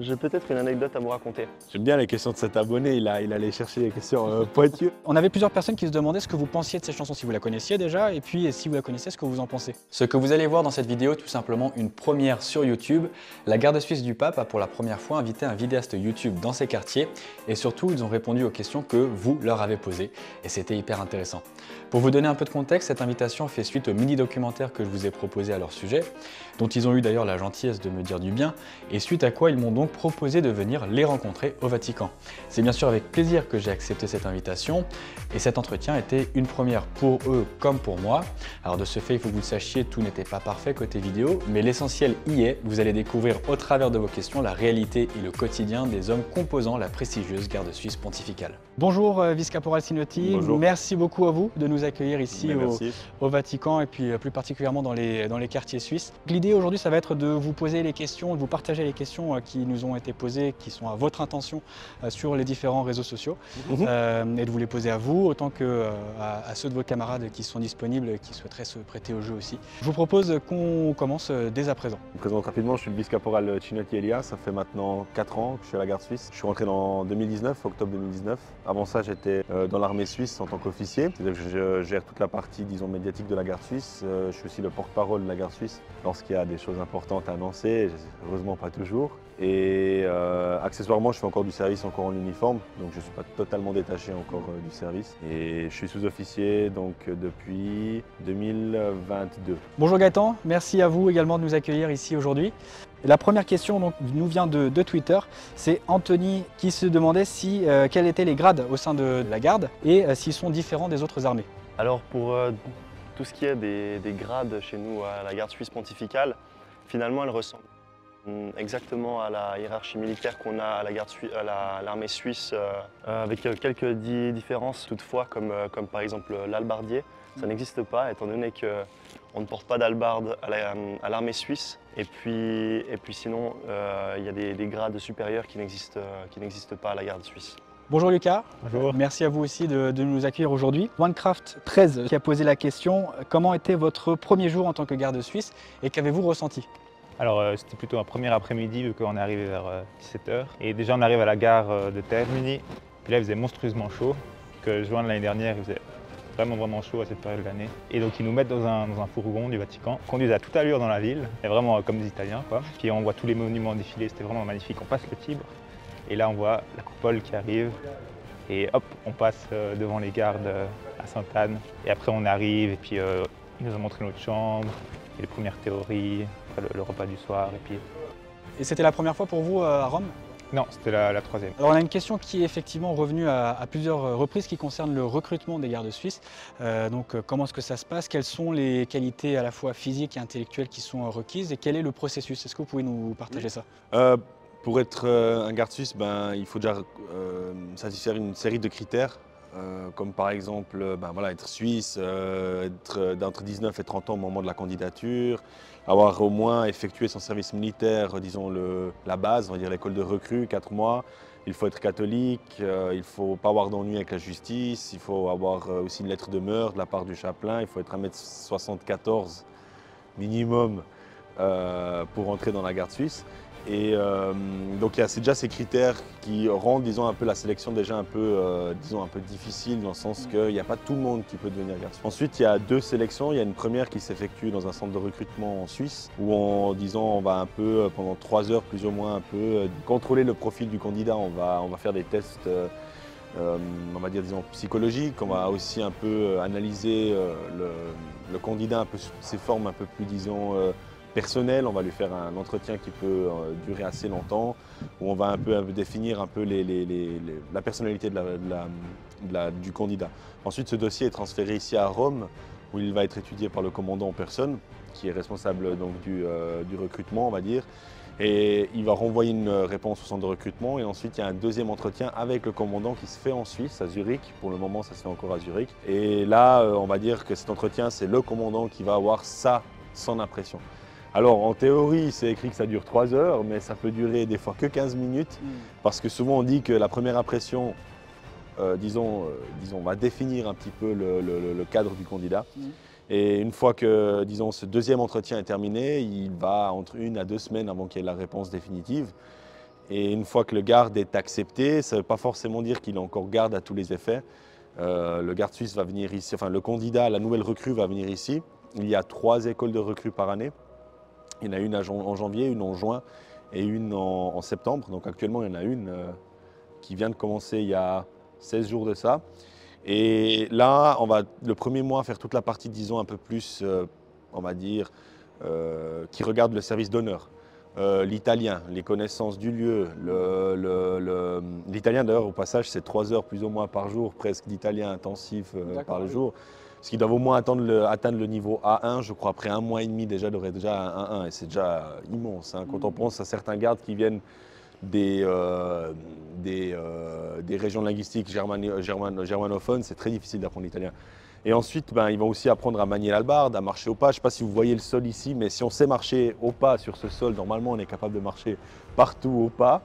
J'ai peut-être une anecdote à vous raconter. J'aime bien les questions de cet abonné, il allait chercher les questions pointues. On avait plusieurs personnes qui se demandaient ce que vous pensiez de cette chanson, si vous la connaissiez déjà, et puis si vous la connaissez, ce que vous en pensez. Ce que vous allez voir dans cette vidéo est tout simplement une première sur YouTube. La garde suisse du pape a pour la première fois invité un vidéaste YouTube dans ses quartiers, et surtout ils ont répondu aux questions que vous leur avez posées, et c'était hyper intéressant. Pour vous donner un peu de contexte, cette invitation fait suite au mini-documentaire que je vous ai proposé à leur sujet, dont ils ont eu d'ailleurs la gentillesse de me dire du bien, et suite à quoi ils m'ont donc proposé de venir les rencontrer au Vatican. C'est bien sûr avec plaisir que j'ai accepté cette invitation, et cet entretien était une première pour eux comme pour moi. Alors de ce fait, il faut que vous le sachiez, tout n'était pas parfait côté vidéo, mais l'essentiel y est. Vous allez découvrir au travers de vos questions la réalité et le quotidien des hommes composant la prestigieuse garde suisse pontificale. Bonjour Vice-Caporal Sinotti, Bonjour. Merci beaucoup à vous de nous accueillir ici Merci. au Vatican et puis plus particulièrement dans les quartiers suisses. L'idée aujourd'hui, ça va être de vous poser les questions, de vous partager les questions qui nous ont été posées, qui sont à votre intention sur les différents réseaux sociaux, et de vous les poser à vous, autant que à ceux de vos camarades qui sont disponibles et qui souhaiteraient se prêter au jeu aussi. Je vous propose qu'on commence dès à présent. Je me présente rapidement, je suis le vice-caporal Cinotti Elia, ça fait maintenant 4 ans que je suis à la garde suisse. Je suis rentré en 2019, octobre 2019. Avant ça, j'étais dans l'armée suisse en tant qu'officier, c'est-à-dire que je gère toute la partie, disons, médiatique de la garde suisse. Je suis aussi le porte-parole de la garde suisse lorsqu'il y a des choses importantes à annoncer, heureusement pas toujours. Et accessoirement, je fais encore du service, encore en uniforme, donc je ne suis pas totalement détaché encore du service. Et je suis sous-officier donc depuis 2022. Bonjour Gaëtan, merci à vous également de nous accueillir ici aujourd'hui. La première question donc, nous vient de Twitter, c'est Anthony qui se demandait quels étaient les grades au sein de la garde et s'ils sont différents des autres armées. Alors pour tout ce qui est des grades chez nous à la garde suisse pontificale, finalement elle ressemble exactement à la hiérarchie militaire qu'on a à l'armée suisse, avec quelques différences toutefois, comme par exemple l'albardier. Ça n'existe pas, étant donné qu'on ne porte pas d'albarde à l'armée suisse. Et puis sinon, il y a des grades supérieurs qui n'existent pas à la garde suisse. Bonjour Lucas, Bonjour. Merci à vous aussi de nous accueillir aujourd'hui. OneCraft13 qui a posé la question, comment était votre premier jour en tant que garde suisse et qu'avez-vous ressenti? Alors c'était plutôt un premier après-midi vu qu'on est arrivé vers 17 h. Et déjà on arrive à la gare de Termini. Puis là il faisait monstrueusement chaud. Que juin de l'année dernière il faisait vraiment chaud à cette période de l'année. Et donc ils nous mettent dans un fourgon du Vatican, conduisent à toute allure dans la ville, et vraiment comme des Italiens quoi. Puis on voit tous les monuments défiler, c'était vraiment magnifique. On passe le Tibre et là on voit la coupole qui arrive. Et hop, on passe devant les gardes à Sainte-Anne. Et après on arrive et puis ils nous ont montré notre chambre, et les premières théories, le repas du soir et puis... Et c'était la première fois pour vous à Rome? Non, c'était la troisième. Alors on a une question qui est effectivement revenue à plusieurs reprises qui concerne le recrutement des gardes suisses. Comment est-ce que ça se passe? Quelles sont les qualités à la fois physiques et intellectuelles qui sont requises et quel est le processus? Est-ce que vous pouvez nous partager ça? Pour être un garde suisse, il faut déjà satisfaire une série de critères. Comme par exemple être suisse, être d'entre 19 et 30 ans au moment de la candidature, avoir au moins effectué son service militaire, disons la base, on va dire l'école de recrue, 4 mois. Il faut être catholique, il ne faut pas avoir d'ennui avec la justice, il faut avoir aussi une lettre de mœurs de la part du chapelain, il faut être 1m74 minimum pour entrer dans la garde suisse. Et donc c'est déjà ces critères qui rendent disons, un peu la sélection déjà un peu difficile dans le sens qu'il n'y a pas tout le monde qui peut devenir garde suisse. Ensuite il y a 2 sélections, il y a une première qui s'effectue dans un centre de recrutement en Suisse où on va un peu pendant 3 heures plus ou moins un peu contrôler le profil du candidat, on va faire des tests on va dire disons psychologiques, on va aussi un peu analyser le candidat un peu sous ses formes un peu plus disons personnel, on va lui faire un entretien qui peut durer assez longtemps, où on va un peu définir un peu la personnalité du candidat. Ensuite, ce dossier est transféré ici à Rome, où il va être étudié par le commandant en personne, qui est responsable donc, du recrutement, on va dire. Et il va renvoyer une réponse au centre de recrutement, et ensuite il y a un deuxième entretien avec le commandant qui se fait en Suisse, à Zurich. Pour le moment, ça se fait encore à Zurich. Et là, on va dire que cet entretien, c'est le commandant qui va avoir son impression. Alors en théorie, c'est écrit que ça dure 3 heures, mais ça peut durer des fois que 15 minutes, parce que souvent on dit que la première impression, disons, va définir un petit peu le cadre du candidat. Et une fois que, disons, ce deuxième entretien est terminé, il va entre 1 à 2 semaines avant qu'il y ait la réponse définitive. Et une fois que le garde est accepté, ça ne veut pas forcément dire qu'il est encore garde à tous les effets. Le garde suisse va venir ici, enfin le candidat, la nouvelle recrue va venir ici. Il y a 3 écoles de recrues par année. Il y en a une en janvier, une en juin et une en septembre. Donc actuellement, il y en a une qui vient de commencer il y a 16 jours de ça. Et là, on va le premier mois faire toute la partie, disons, un peu plus, on va dire, qui regarde le service d'honneur. L'italien, les connaissances du lieu. L'italien, d'ailleurs, au passage, c'est 3 heures plus ou moins par jour, presque d'italien intensif par jour. Parce qu'ils doivent au moins atteindre le niveau A1, je crois, après 1 mois et demi déjà, il aurait déjà un 1, et c'est déjà immense. Hein. Quand on pense à certains gardes qui viennent des régions linguistiques germanophones, c'est très difficile d'apprendre l'italien. Et ensuite, ils vont aussi apprendre à manier l'hallebarde, à marcher au pas. Je ne sais pas si vous voyez le sol ici, mais si on sait marcher au pas sur ce sol, normalement on est capable de marcher partout au pas.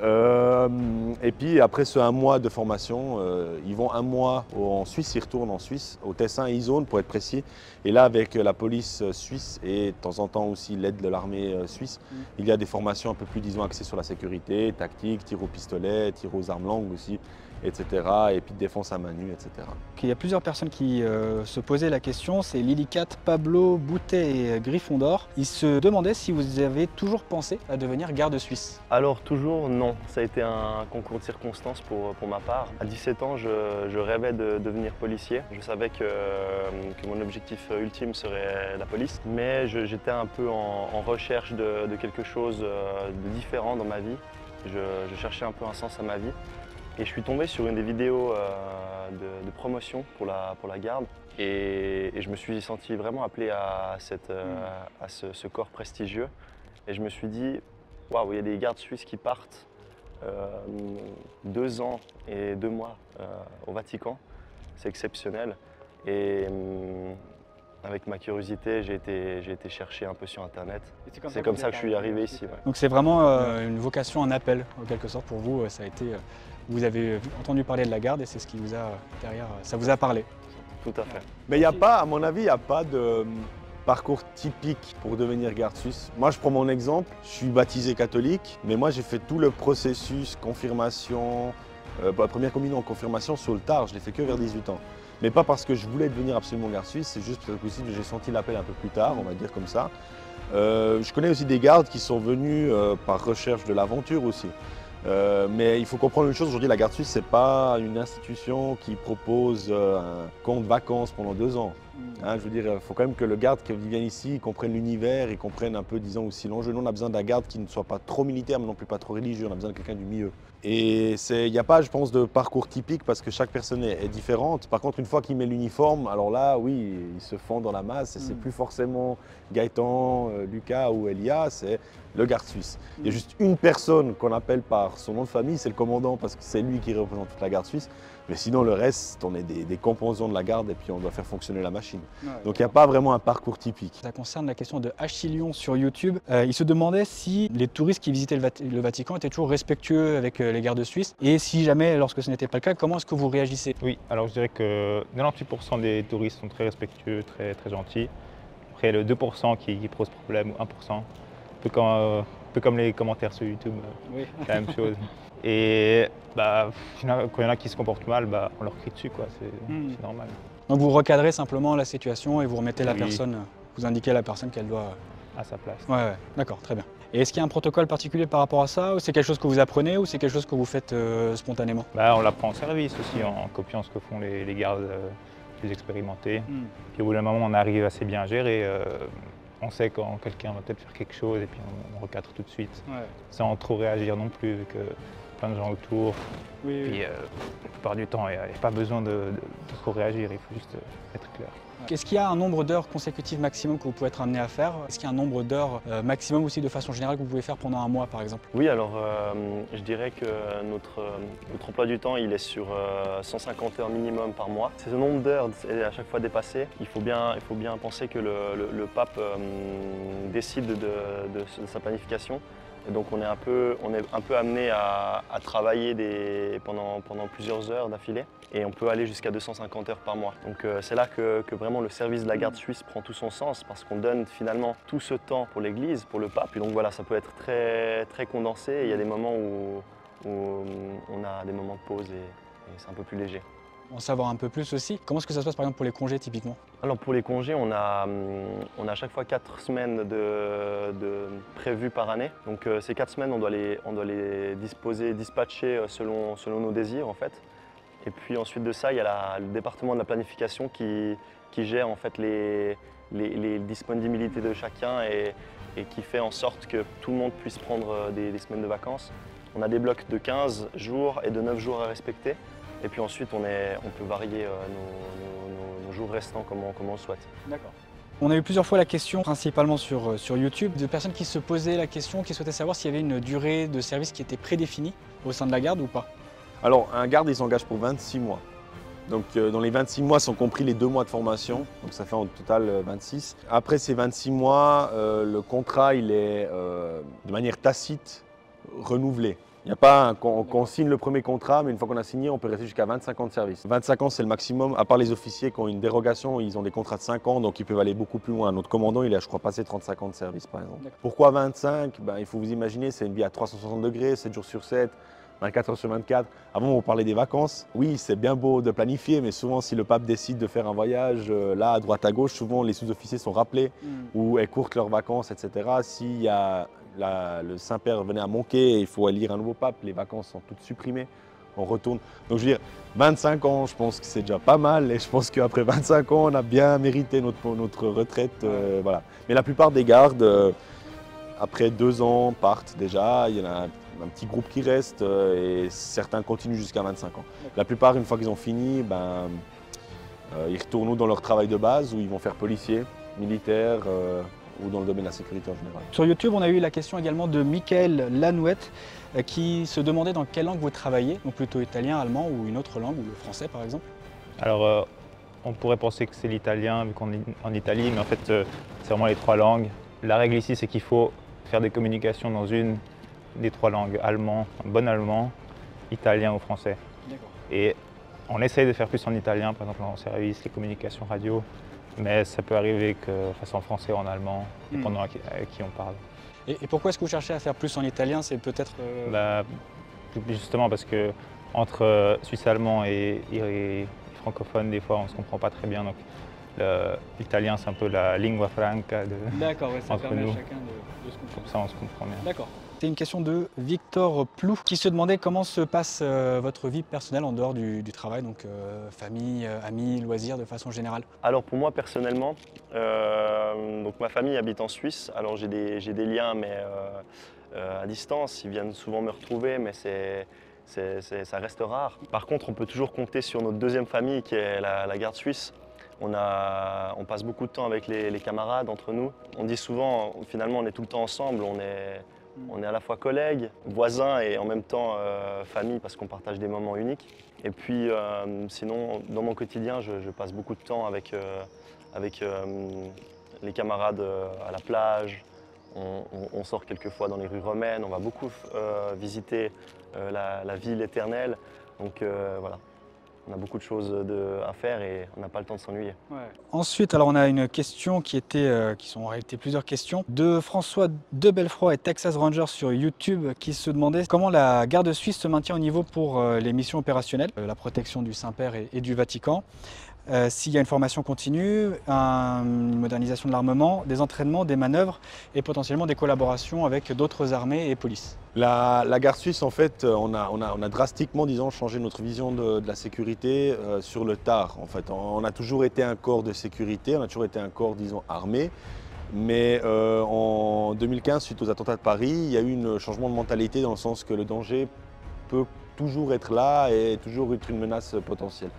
Et puis après ce 1 mois de formation, ils vont 1 mois en Suisse, ils retournent en Suisse, au Tessin et Isonne pour être précis. Et là avec la police suisse et de temps en temps aussi l'aide de l'armée suisse, il y a des formations un peu plus, disons, axées sur la sécurité, tactique, tir au pistolet, tir aux armes longues aussi, etc. Et puis défense à main nue, etc. Il y a plusieurs personnes qui se posaient la question, c'est Lilicat, Pablo, Boutet et Griffon-d'Or. Ils se demandaient si vous avez toujours pensé à devenir garde suisse. Alors toujours non, ça a été un concours de circonstances pour ma part. À 17 ans, je rêvais de devenir policier. Je savais que mon objectif ultime serait la police, mais j'étais un peu en recherche de quelque chose de différent dans ma vie. Je cherchais un peu un sens à ma vie. Et je suis tombé sur une des vidéos de promotion pour la garde et je me suis senti vraiment appelé à ce corps prestigieux. Et je me suis dit, waouh, il y a des gardes suisses qui partent 2 ans et 2 mois au Vatican, c'est exceptionnel. Et avec ma curiosité, j'ai été chercher un peu sur Internet. C'est comme ça que je suis arrivé ici. Ouais. Donc c'est vraiment une vocation, un appel, en quelque sorte, pour vous. Ça a été, vous avez entendu parler de la garde et c'est ce qui vous a, derrière, ça vous a parlé. Tout à fait. Mais il n'y a pas, à mon avis, il n'y a pas de parcours typique pour devenir garde suisse. Moi, je prends mon exemple, je suis baptisé catholique, mais moi, j'ai fait tout le processus, confirmation, première communion en confirmation sur le tard, je l'ai fait que vers 18 ans. Mais pas parce que je voulais devenir absolument garde suisse, c'est juste parce que j'ai senti l'appel un peu plus tard, on va dire comme ça. Je connais aussi des gardes qui sont venus par recherche de l'aventure aussi. Mais il faut comprendre une chose, aujourd'hui la garde suisse, ce n'est pas une institution qui propose un compte vacances pendant 2 ans. Hein, je veux dire, il faut quand même que le garde qui vient ici comprenne l'univers et comprenne un peu, disons, aussi l'enjeu. Nous, on a besoin d'un garde qui ne soit pas trop militaire, mais non plus pas trop religieux. On a besoin de quelqu'un du milieu. Et il n'y a pas, je pense, de parcours typique parce que chaque personne est différente. Par contre, une fois qu'il met l'uniforme, alors là, oui, il se fond dans la masse. Et c'est plus forcément Gaëtan, Lucas ou Elia, c'est le garde suisse. Il y a juste une personne qu'on appelle par son nom de famille, c'est le commandant parce que c'est lui qui représente toute la garde suisse. Mais sinon, le reste, on est des composants de la garde et puis on doit faire fonctionner la machine. Ouais, donc il n'y a pas vraiment un parcours typique. Ça concerne la question de Achillion sur YouTube. Il se demandait si les touristes qui visitaient le Vatican étaient toujours respectueux avec les gardes suisses. Et si jamais, lorsque ce n'était pas le cas, comment est-ce que vous réagissez? Oui, alors je dirais que 98% des touristes sont très respectueux, très gentils. Après, le 2% qui pose problème, ou 1%, un peu comme les commentaires sur YouTube, oui. La même chose. Et quand il y en a qui se comportent mal, on leur crie dessus, c'est normal. Donc vous recadrez simplement la situation et vous remettez la personne, vous indiquez à la personne qu'elle doit... À sa place. Ouais, d'accord, très bien. Et est-ce qu'il y a un protocole particulier par rapport à ça, ou c'est quelque chose que vous apprenez, ou c'est quelque chose que vous faites spontanément? On l'apprend en service aussi, en copiant ce que font les gardes plus expérimentés. Puis au bout d'un moment, on arrive assez bien à gérer. On sait quand quelqu'un va peut-être faire quelque chose et puis on recadre tout de suite, sans trop réagir non plus, vu que plein de gens autour. Oui, puis la plupart du temps, il n'y a pas besoin de trop réagir, il faut juste être clair. Est-ce qu'il y a un nombre d'heures consécutives maximum que vous pouvez être amené à faire? Est-ce qu'il y a un nombre d'heures maximum aussi de façon générale que vous pouvez faire pendant 1 mois par exemple? Oui, alors je dirais que notre emploi du temps il est sur 150 heures minimum par mois. Ce nombre d'heures est à chaque fois dépassé. Il faut bien penser que le pape décide de sa planification Et donc on est un peu amené à travailler pendant plusieurs heures d'affilée. Et on peut aller jusqu'à 250 heures par mois. Donc c'est là que vraiment le service de la garde suisse prend tout son sens, parce qu'on donne finalement tout ce temps pour l'église, pour le pape. Et donc voilà, ça peut être très, très condensé. Et il y a des moments où on a des moments de pause et c'est un peu plus léger. En savoir un peu plus aussi, comment est-ce que ça se passe par exemple pour les congés typiquement? Alors pour les congés, on a à chaque fois 4 semaines de prévues par année. Donc ces 4 semaines, on doit les dispatcher selon nos désirs en fait. Et puis ensuite de ça, il y a le département de la planification qui gère en fait les disponibilités de chacun et qui fait en sorte que tout le monde puisse prendre des semaines de vacances. On a des blocs de 15 jours et de 9 jours à respecter. Et puis ensuite, on peut varier nos jours restants comme on le souhaite. D'accord. On a eu plusieurs fois la question, principalement sur YouTube, de personnes qui se posaient la question, qui souhaitaient savoir s'il y avait une durée de service qui était prédéfinie au sein de la garde ou pas. Alors, un garde, il s'engage pour 26 mois. Donc, dans les 26 mois sont compris les 2 mois de formation, donc ça fait en total 26. Après ces 26 mois, le contrat, il est de manière tacite renouvelé. Il n'y a pas qu'on signe le premier contrat, mais une fois qu'on a signé, on peut rester jusqu'à 25 ans de service. 25 ans, c'est le maximum, à part les officiers qui ont une dérogation, ils ont des contrats de 5 ans, donc ils peuvent aller beaucoup plus loin. Notre commandant, il a, je crois, passé 35 ans de service, par exemple. Pourquoi 25 ? Il faut vous imaginer, c'est une vie à 360 degrés, 7 jours sur 7, 24 heures sur 24. Avant, on parlait des vacances. Oui, c'est bien beau de planifier, mais souvent, si le pape décide de faire un voyage, là, à droite, à gauche, souvent, les sous-officiers sont rappelés ou écourtent leurs vacances, etc. S'il y a le Saint-Père venait à manquer et il faut élire un nouveau pape, les vacances sont toutes supprimées, on retourne. Donc je veux dire, 25 ans, je pense que c'est déjà pas mal et je pense qu'après 25 ans, on a bien mérité notre retraite. Voilà. Mais la plupart des gardes, après 2 ans, partent déjà. Il y en a un petit groupe qui reste et certains continuent jusqu'à 25 ans. La plupart, une fois qu'ils ont fini, ils retournent ou dans leur travail de base où ils vont faire policier, militaire, ou dans le domaine de la sécurité en général. Sur YouTube, on a eu la question également de Michael Lanouette qui se demandait dans quelle langue vous travaillez, donc plutôt italien, allemand ou une autre langue, ou le français par exemple. Alors, on pourrait penser que c'est l'italien vu qu'on est en Italie, mais en fait, c'est vraiment les 3 langues. La règle ici, c'est qu'il faut faire des communications dans une des 3 langues, allemand, bon allemand, italien ou français. Et on essaye de faire plus en italien, par exemple en service, les communications radio. Mais ça peut arriver que fasse en français ou en allemand, dépendant avec qui on parle. Et pourquoi est-ce que vous cherchez à faire plus en italien? C'est peut-être… Justement parce que entre suisse allemand et francophone, des fois on ne se comprend pas très bien. Donc l'italien c'est un peu la lingua franca ça entre permet nous. à chacun de se comprendre. Comme ça on se comprend bien. D'accord. C'est une question de Victor Plou qui se demandait comment se passe votre vie personnelle en dehors du travail, donc famille, amis, loisirs de façon générale. Alors pour moi personnellement, donc ma famille habite en Suisse, alors j'ai des liens mais à distance, ils viennent souvent me retrouver mais ça reste rare. Par contre on peut toujours compter sur notre deuxième famille qui est la garde suisse. On passe beaucoup de temps avec les camarades entre nous. On dit souvent, finalement on est tout le temps ensemble, on est à la fois collègues, voisins et en même temps famille parce qu'on partage des moments uniques. Et puis sinon, dans mon quotidien, je passe beaucoup de temps avec les camarades à la plage. On sort quelquefois dans les rues romaines, on va beaucoup visiter la ville éternelle. Donc voilà. On a beaucoup de choses à faire et on n'a pas le temps de s'ennuyer. Ensuite, alors on a une question qui sont en réalité plusieurs questions, de François de Belfroid et Texas Ranger sur YouTube qui se demandait comment la garde suisse se maintient au niveau pour les missions opérationnelles, la protection du Saint-Père et du Vatican. S'il y a une formation continue, une modernisation de l'armement, des entraînements, des manœuvres et potentiellement des collaborations avec d'autres armées et polices. La garde suisse, en fait, on a drastiquement, disons, changé notre vision de la sécurité sur le tard. En fait, on a toujours été un corps de sécurité, on a toujours été un corps, disons, armé. Mais en 2015, suite aux attentats de Paris, il y a eu un changement de mentalité dans le sens que le danger peut toujours être là et toujours être une menace potentielle.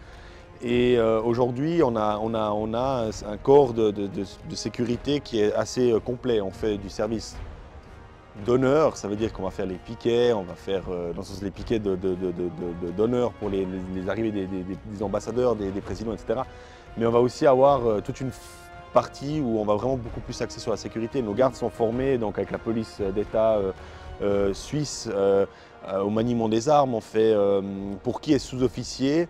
Et aujourd'hui, on a un corps de sécurité qui est assez complet. On fait du service d'honneur, ça veut dire qu'on va faire les piquets, on va faire dans le sens les piquets d'honneur pour les arrivées des ambassadeurs, des présidents, etc. Mais on va aussi avoir toute une partie où on va vraiment beaucoup plus axer sur la sécurité. Nos gardes sont formés donc avec la police d'État suisse au maniement des armes, on fait pour qui est sous-officier.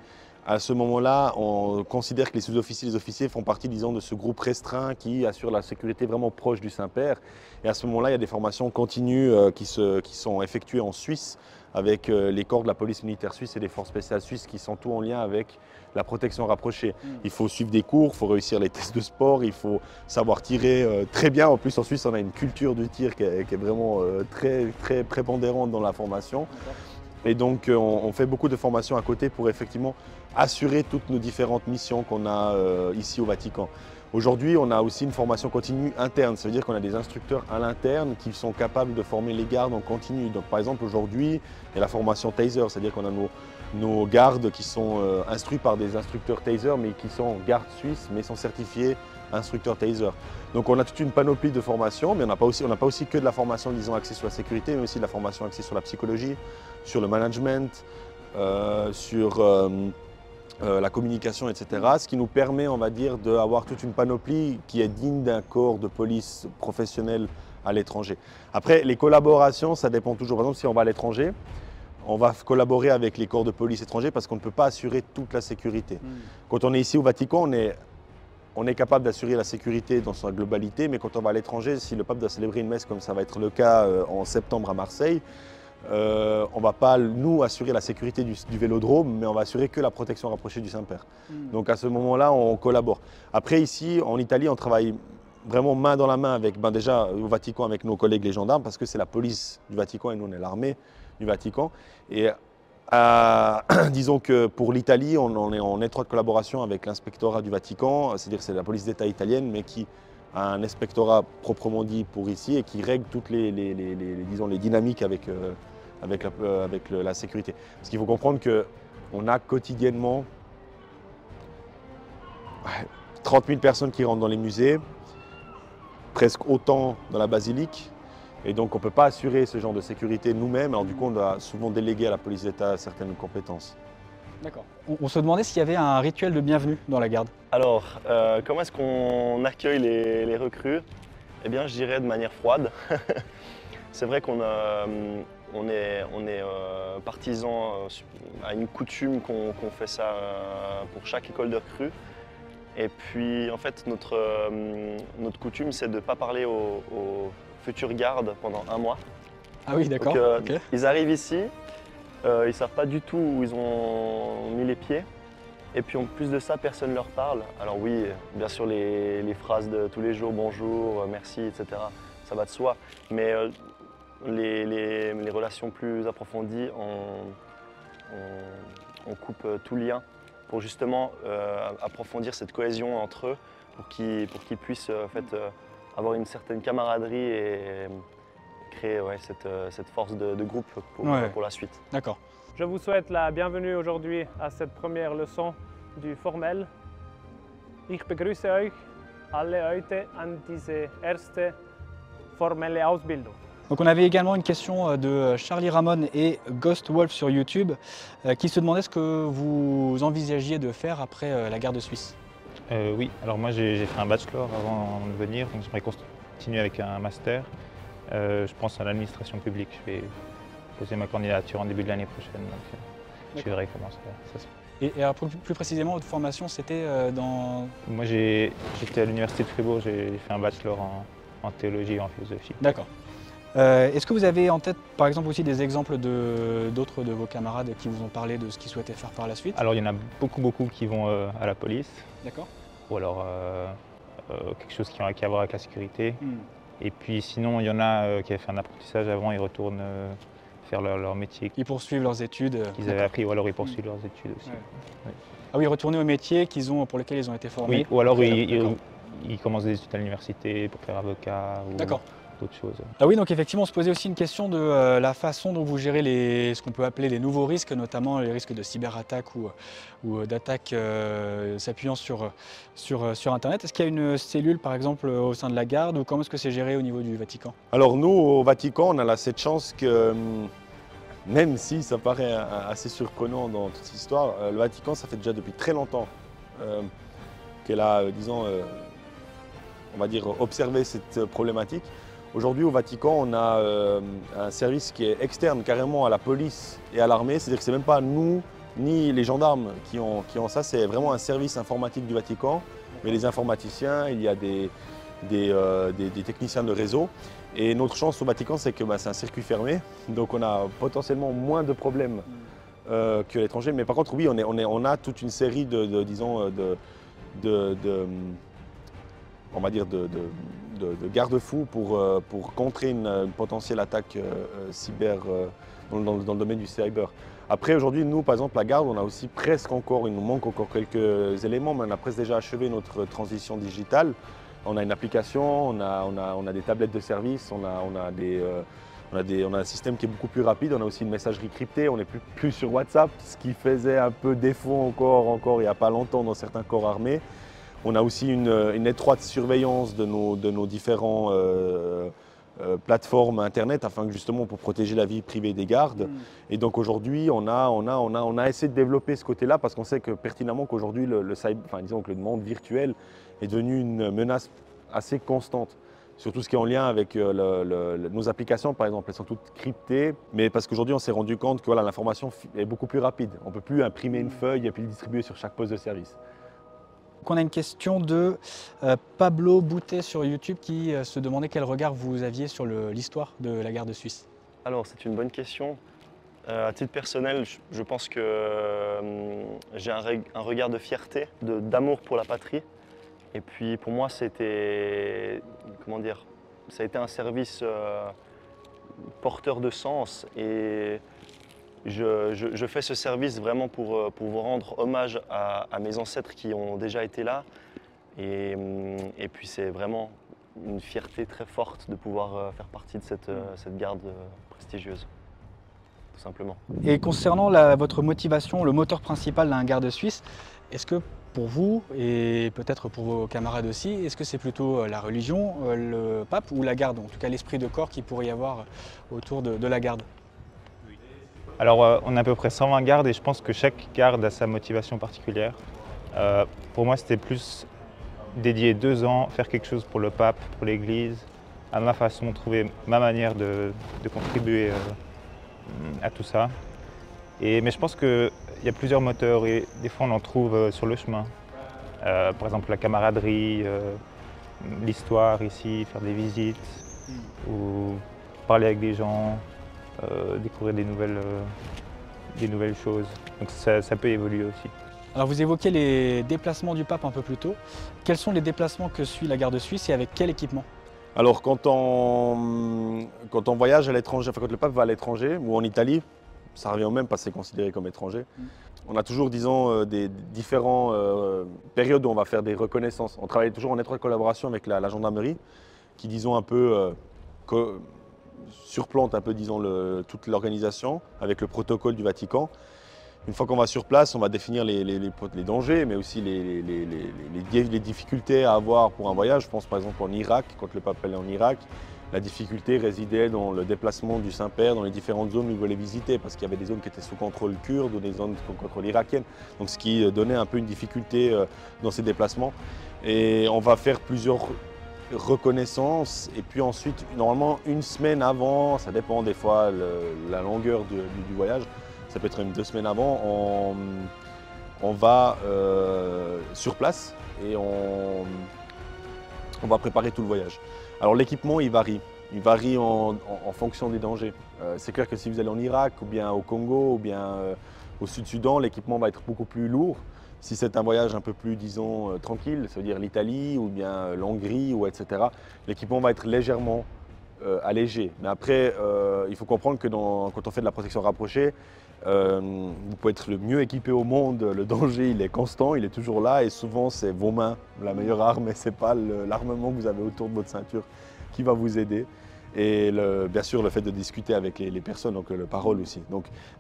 À ce moment-là, on considère que les sous-officiers et les officiers font partie, disons, de ce groupe restreint qui assure la sécurité vraiment proche du Saint-Père. Et à ce moment-là, il y a des formations continues qui sont effectuées en Suisse avec les corps de la police militaire suisse et des forces spéciales suisses qui sont tout en lien avec la protection rapprochée. Il faut suivre des cours, il faut réussir les tests de sport, il faut savoir tirer très bien. En plus, en Suisse, on a une culture du tir qui est vraiment très prépondérante dans la formation. Et donc, on fait beaucoup de formations à côté pour effectivement assurer toutes nos différentes missions qu'on a ici au Vatican. Aujourd'hui, on a aussi une formation continue interne. Ça veut dire qu'on a des instructeurs à l'interne qui sont capables de former les gardes en continu. Donc, par exemple, aujourd'hui, il y a la formation Taser, c'est-à-dire qu'on a nos gardes qui sont instruits par des instructeurs Taser, mais qui sont gardes suisses, mais sont certifiés instructeurs Taser. Donc, on a toute une panoplie de formations, mais on n'a pas aussi que de la formation, disons, axée sur la sécurité, mais aussi de la formation axée sur la psychologie, sur le management, sur la communication, etc. Ce qui nous permet, on va dire, d'avoir toute une panoplie qui est digne d'un corps de police professionnel à l'étranger. Après, les collaborations, ça dépend toujours. Par exemple, si on va à l'étranger, on va collaborer avec les corps de police étrangers parce qu'on ne peut pas assurer toute la sécurité. Quand on est ici au Vatican, on est capable d'assurer la sécurité dans sa globalité, mais quand on va à l'étranger, si le pape doit célébrer une messe comme ça va être le cas en septembre à Marseille, on ne va pas, nous, assurer la sécurité du vélodrome, mais on va assurer que la protection rapprochée du Saint-Père. Donc à ce moment-là, on collabore. Après, ici, en Italie, on travaille vraiment main dans la main avec, déjà au Vatican, avec nos collègues les gendarmes, parce que c'est la police du Vatican et nous, on est l'armée du Vatican. Et disons que pour l'Italie, on est en étroite collaboration avec l'inspectorat du Vatican, c'est-à-dire c'est la police d'État italienne, mais qui a un inspectorat proprement dit pour ici et qui règle toutes disons, les dynamiques avec la sécurité. Parce qu'il faut comprendre qu'on a quotidiennement 30 000 personnes qui rentrent dans les musées, presque autant dans la basilique. Et donc on ne peut pas assurer ce genre de sécurité nous-mêmes. Alors du coup, on doit souvent déléguer à la police d'État certaines compétences. D'accord. On se demandait s'il y avait un rituel de bienvenue dans la garde. Alors, comment est-ce qu'on accueille les recrues? Eh bien, je dirais de manière froide. C'est vrai qu'on est partisan à une coutume qu'on fait ça pour chaque école de recrues. Et puis, en fait, notre coutume, c'est de ne pas parler aux futurs gardes pendant un mois. Ah oui, d'accord. Okay. Ils arrivent ici, ils ne savent pas du tout où ils ont mis les pieds. Et puis en plus de ça, personne ne leur parle. Alors oui, bien sûr, les phrases de tous les jours, bonjour, merci, etc., ça va de soi. Mais les relations plus approfondies, on coupe tout lien pour justement approfondir cette cohésion entre eux, pour qu'ils puissent en fait, avoir une certaine camaraderie et créer cette force de groupe pour la suite. D'accord. Je vous souhaite la bienvenue aujourd'hui à cette première leçon du formel. Ich begrüße euch alle heute an diese erste formelle Ausbildung. Donc on avait également une question de Charlie Ramon et Ghost Wolf sur YouTube qui se demandaient ce que vous envisagiez de faire après la garde suisse. Oui, alors moi j'ai fait un bachelor avant de venir, donc j'aimerais continuer avec un master. Je pense à l'administration publique. Je vais poser ma candidature en début de l'année prochaine, donc je verrai comment ça se passe. Et alors, plus précisément, votre formation, c'était dans... Moi j'étais à l'université de Fribourg, j'ai fait un bachelor en théologie et en philosophie. D'accord. Est-ce que vous avez en tête, par exemple, aussi des exemples d'autres de vos camarades qui vous ont parlé de ce qu'ils souhaitaient faire par la suite? Alors il y en a beaucoup qui vont à la police. D'accord. Ou alors quelque chose qui a à voir avec la sécurité. Et puis sinon, il y en a qui avaient fait un apprentissage avant, ils retournent faire leur métier. Ils poursuivent leurs études. Qu'ils avaient appris, ou alors ils poursuivent leurs études aussi. Ouais. Oui. Ah oui, retourner au métier pour lequel ils ont été formés. Oui, ou alors ils commencent des études à l'université pour faire avocat ou d'autres choses. Ah oui, donc effectivement, on se posait aussi une question de la façon dont vous gérez ce qu'on peut appeler les nouveaux risques, notamment les risques de cyberattaque ou d'attaque s'appuyant sur Internet. Est-ce qu'il y a une cellule, par exemple, au sein de la garde, ou comment est-ce que c'est géré au niveau du Vatican? Alors nous, au Vatican, on a cette chance que, même si ça paraît assez surprenant dans toute cette histoire, le Vatican, ça fait déjà depuis très longtemps qu'elle a, disons, on va dire, observé cette problématique. Aujourd'hui, au Vatican, on a un service qui est externe carrément à la police et à l'armée. C'est-à-dire que ce n'est même pas nous ni les gendarmes qui ont ça. C'est vraiment un service informatique du Vatican. Mais les informaticiens, il y a des techniciens de réseau. Et notre chance au Vatican, c'est que c'est un circuit fermé. Donc on a potentiellement moins de problèmes que l'étranger. Mais par contre, oui, on a toute une série de garde-fous pour contrer une potentielle attaque cyber dans le domaine du cyber. Après, aujourd'hui, nous, par exemple, la garde, on a aussi presque encore, il nous manque encore quelques éléments, mais on a presque déjà achevé notre transition digitale. On a une application, on a des tablettes de service, on a un système qui est beaucoup plus rapide, on a aussi une messagerie cryptée, on n'est plus sur WhatsApp, ce qui faisait un peu défaut encore il n'y a pas longtemps dans certains corps armés. On a aussi une étroite surveillance de nos différents plateformes internet afin que justement pour protéger la vie privée des gardes. Et donc aujourd'hui on a essayé de développer ce côté-là parce qu'on sait que pertinemment qu'aujourd'hui disons que le monde virtuel est devenu une menace assez constante. Surtout ce qui est en lien avec nos applications par exemple, elles sont toutes cryptées, mais parce qu'aujourd'hui on s'est rendu compte que l'information est beaucoup plus rapide. On ne peut plus imprimer une feuille et puis le distribuer sur chaque poste de service. On a une question de Pablo Boutet sur YouTube qui se demandait quel regard vous aviez sur l'histoire de la garde suisse. Alors c'est une bonne question. À titre personnel, je pense que j'ai un regard de fierté, d'amour pour la patrie. Et puis pour moi, c'était, ça a été un service porteur de sens. Et je fais ce service vraiment pour vous rendre hommage à mes ancêtres qui ont déjà été là. Et puis c'est vraiment une fierté très forte de pouvoir faire partie de cette garde prestigieuse, tout simplement. Et concernant votre motivation, le moteur principal d'un garde suisse, est-ce que pour vous, et peut-être pour vos camarades aussi, est-ce que c'est plutôt la religion, le pape ou la garde, en tout cas l'esprit de corps qu'il pourrait y avoir autour de la garde? Alors on a à peu près 120 gardes et je pense que chaque garde a sa motivation particulière. Pour moi c'était plus dédier 2 ans, faire quelque chose pour le pape, pour l'église, à ma façon, trouver ma manière de contribuer à tout ça. Mais je pense qu'il y a plusieurs moteurs et des fois on en trouve sur le chemin. Par exemple la camaraderie, l'histoire ici, faire des visites ou parler avec des gens. Découvrir des nouvelles choses. Donc ça peut évoluer aussi. Alors vous évoquez les déplacements du pape un peu plus tôt. Quels sont les déplacements que suit la garde suisse et avec quel équipement? Alors quand on voyage à l'étranger, quand le pape va à l'étranger ou en Italie, ça revient au même parce que c'est considéré comme étranger. On a toujours, disons, des différentes périodes où on va faire des reconnaissances. On travaille toujours en étroite collaboration avec la gendarmerie qui, disons, un peu surplante un peu, disons, toute l'organisation avec le protocole du Vatican. Une fois qu'on va sur place, on va définir les dangers, mais aussi les difficultés à avoir pour un voyage. Je pense par exemple en Irak, quand le pape allait en Irak, la difficulté résidait dans le déplacement du Saint-Père dans les différentes zones où il voulait visiter, parce qu'il y avait des zones qui étaient sous contrôle kurde ou des zones sous contrôle irakienne, donc ce qui donnait un peu une difficulté dans ces déplacements. Et on va faire plusieurs reconnaissance et puis ensuite normalement une semaine avant, ça dépend des fois la longueur du voyage, ça peut être même 2 semaines avant, on va sur place et on va préparer tout le voyage. Alors l'équipement il varie en fonction des dangers. C'est clair que si vous allez en Irak ou bien au Congo ou bien au Sud-Soudan, l'équipement va être beaucoup plus lourd. Si c'est un voyage un peu plus, disons, tranquille, ça veut dire l'Italie ou bien l'Hongrie ou etc., l'équipement va être légèrement allégé. Mais après, il faut comprendre que quand on fait de la protection rapprochée, vous pouvez être le mieux équipé au monde, le danger il est constant, il est toujours là et souvent c'est vos mains la meilleure arme et ce n'est pas l'armement que vous avez autour de votre ceinture qui va vous aider. Et bien sûr le fait de discuter avec les personnes, donc le parole aussi.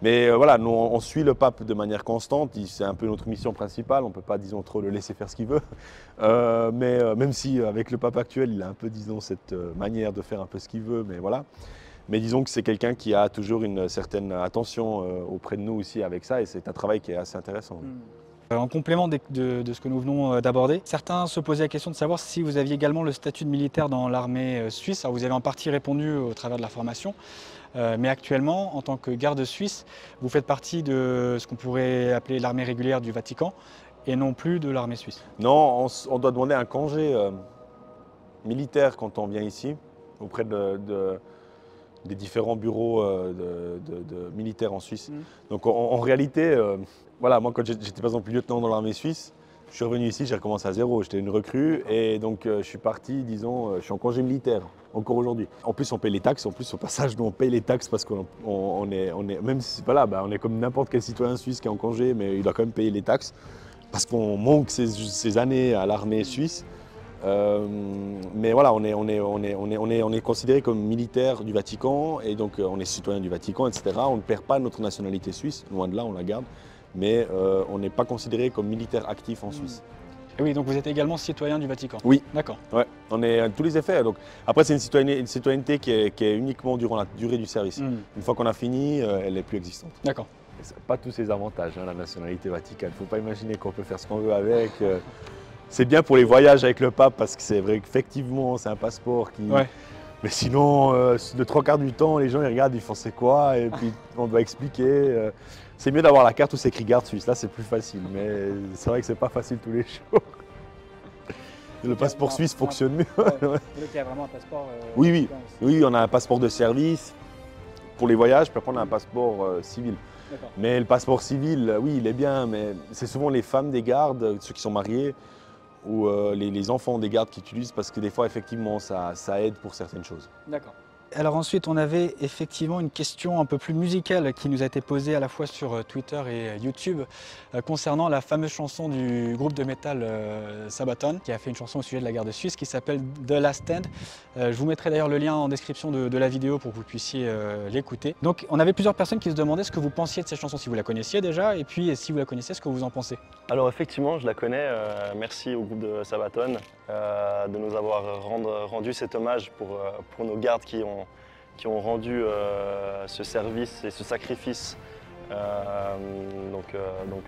Mais voilà, nous on suit le pape de manière constante, c'est un peu notre mission principale, on ne peut pas disons trop le laisser faire ce qu'il veut. Même si avec le pape actuel il a un peu disons cette manière de faire un peu ce qu'il veut, mais voilà. Mais disons que c'est quelqu'un qui a toujours une certaine attention auprès de nous aussi avec ça et c'est un travail qui est assez intéressant. En complément de ce que nous venons d'aborder, certains se posaient la question de savoir si vous aviez également le statut de militaire dans l'armée suisse. Alors vous avez en partie répondu au travers de la formation, mais actuellement, en tant que garde suisse, vous faites partie de ce qu'on pourrait appeler l'armée régulière du Vatican et non plus de l'armée suisse. Non, on doit demander un congé militaire quand on vient ici, auprès des différents bureaux de militaires en Suisse. Donc en réalité, voilà, moi quand j'étais par exemple lieutenant dans l'armée suisse, je suis revenu ici, j'ai recommencé à zéro, j'étais une recrue et donc je suis parti, disons, je suis en congé militaire, encore aujourd'hui. En plus on paye les taxes, en plus au passage nous on paye les taxes parce qu'on est, même si voilà, on est comme n'importe quel citoyen suisse qui est en congé, mais il doit quand même payer les taxes parce qu'on manque ces années à l'armée suisse. Mais voilà, on est considéré comme militaire du Vatican et donc on est citoyen du Vatican, etc. On ne perd pas notre nationalité suisse, loin de là, on la garde, mais on n'est pas considéré comme militaire actif en Suisse. Et oui, donc vous êtes également citoyen du Vatican. Oui. D'accord. Ouais, on est à tous les effets. Donc, après, c'est une citoyenneté qui est uniquement durant la durée du service. Une fois qu'on a fini, elle n'est plus existante. D'accord. Pas tous ses avantages, hein, la nationalité vaticane. Il ne faut pas imaginer qu'on peut faire ce qu'on veut avec. C'est bien pour les voyages avec le pape parce que c'est vrai qu'effectivement c'est un passeport qui... Ouais. Mais sinon, de 3/4 du temps, les gens ils regardent, ils font c'est quoi et puis on doit expliquer. C'est mieux d'avoir la carte où c'est écrit garde suisse, là c'est plus facile. Mais c'est vrai que c'est pas facile tous les jours. Le passeport suisse fonctionne mieux. Donc il y a vraiment un passeport... Oui, on a un passeport de service pour les voyages, puis après on a un passeport civil. Mais le passeport civil, oui, il est bien, mais c'est souvent les femmes des gardes, ceux qui sont mariés, ou les enfants des gardes qui utilisent parce que des fois, effectivement, ça aide pour certaines choses. D'accord. Alors ensuite, on avait effectivement une question un peu plus musicale qui nous a été posée à la fois sur Twitter et YouTube concernant la fameuse chanson du groupe de métal Sabaton qui a fait une chanson au sujet de la garde suisse qui s'appelle The Last Stand. Je vous mettrai d'ailleurs le lien en description de la vidéo pour que vous puissiez l'écouter. Donc on avait plusieurs personnes qui se demandaient ce que vous pensiez de cette chanson, si vous la connaissiez déjà, et puis si vous la connaissez, ce que vous en pensez. Alors effectivement, je la connais. Merci au groupe de Sabaton de nous avoir rendu cet hommage pour nos gardes qui ont rendu ce service et ce sacrifice donc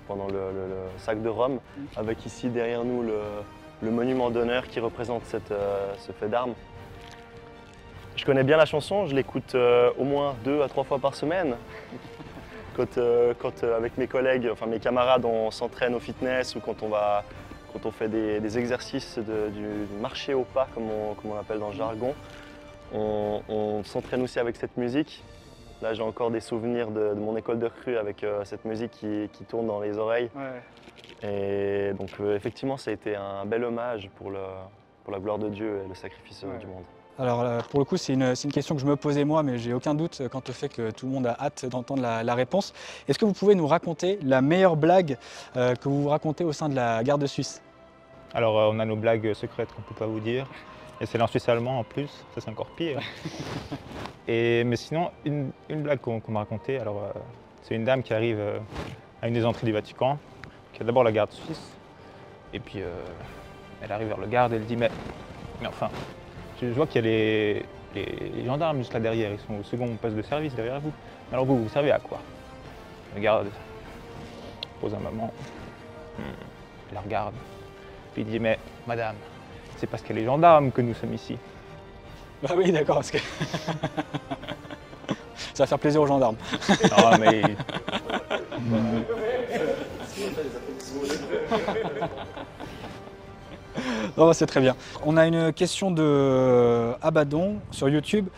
pendant le sac de Rome, avec ici derrière nous le monument d'honneur qui représente ce fait d'armes. Je connais bien la chanson, je l'écoute au moins 2 à 3 fois par semaine. Quand avec mes collègues, enfin mes camarades, on s'entraîne au fitness ou quand on fait des exercices du marché au pas, comme on appelle dans le jargon, on s'entraîne aussi avec cette musique. Là, j'ai encore des souvenirs de mon école de recrue avec cette musique qui tourne dans les oreilles. Ouais. Et donc, effectivement, ça a été un bel hommage pour la gloire de Dieu et le sacrifice du monde. Alors pour le coup, c'est une question que je me posais moi, mais j'ai aucun doute quant au fait que tout le monde a hâte d'entendre la réponse. Est-ce que vous pouvez nous raconter la meilleure blague que vous racontez au sein de la garde suisse? Alors on a nos blagues secrètes qu'on ne peut pas vous dire. Et c'est en suisse allemand en plus, ça c'est encore pire. Mais sinon, une blague qu'on m'a racontée, alors c'est une dame qui arrive à une des entrées du Vatican, qui a d'abord la garde suisse, et puis elle arrive vers le garde et elle dit mais enfin, je vois qu'il y a les gendarmes juste là derrière, ils sont au second poste de service derrière vous. Alors vous servez à quoi? Le garde pose un moment, il la regarde, puis il dit mais madame, c'est parce qu'il y a les gendarmes que nous sommes ici. Bah oui, d'accord, parce que ça va faire plaisir aux gendarmes. Non, mais... Non, c'est très bien. On a une question de Abaddon sur YouTube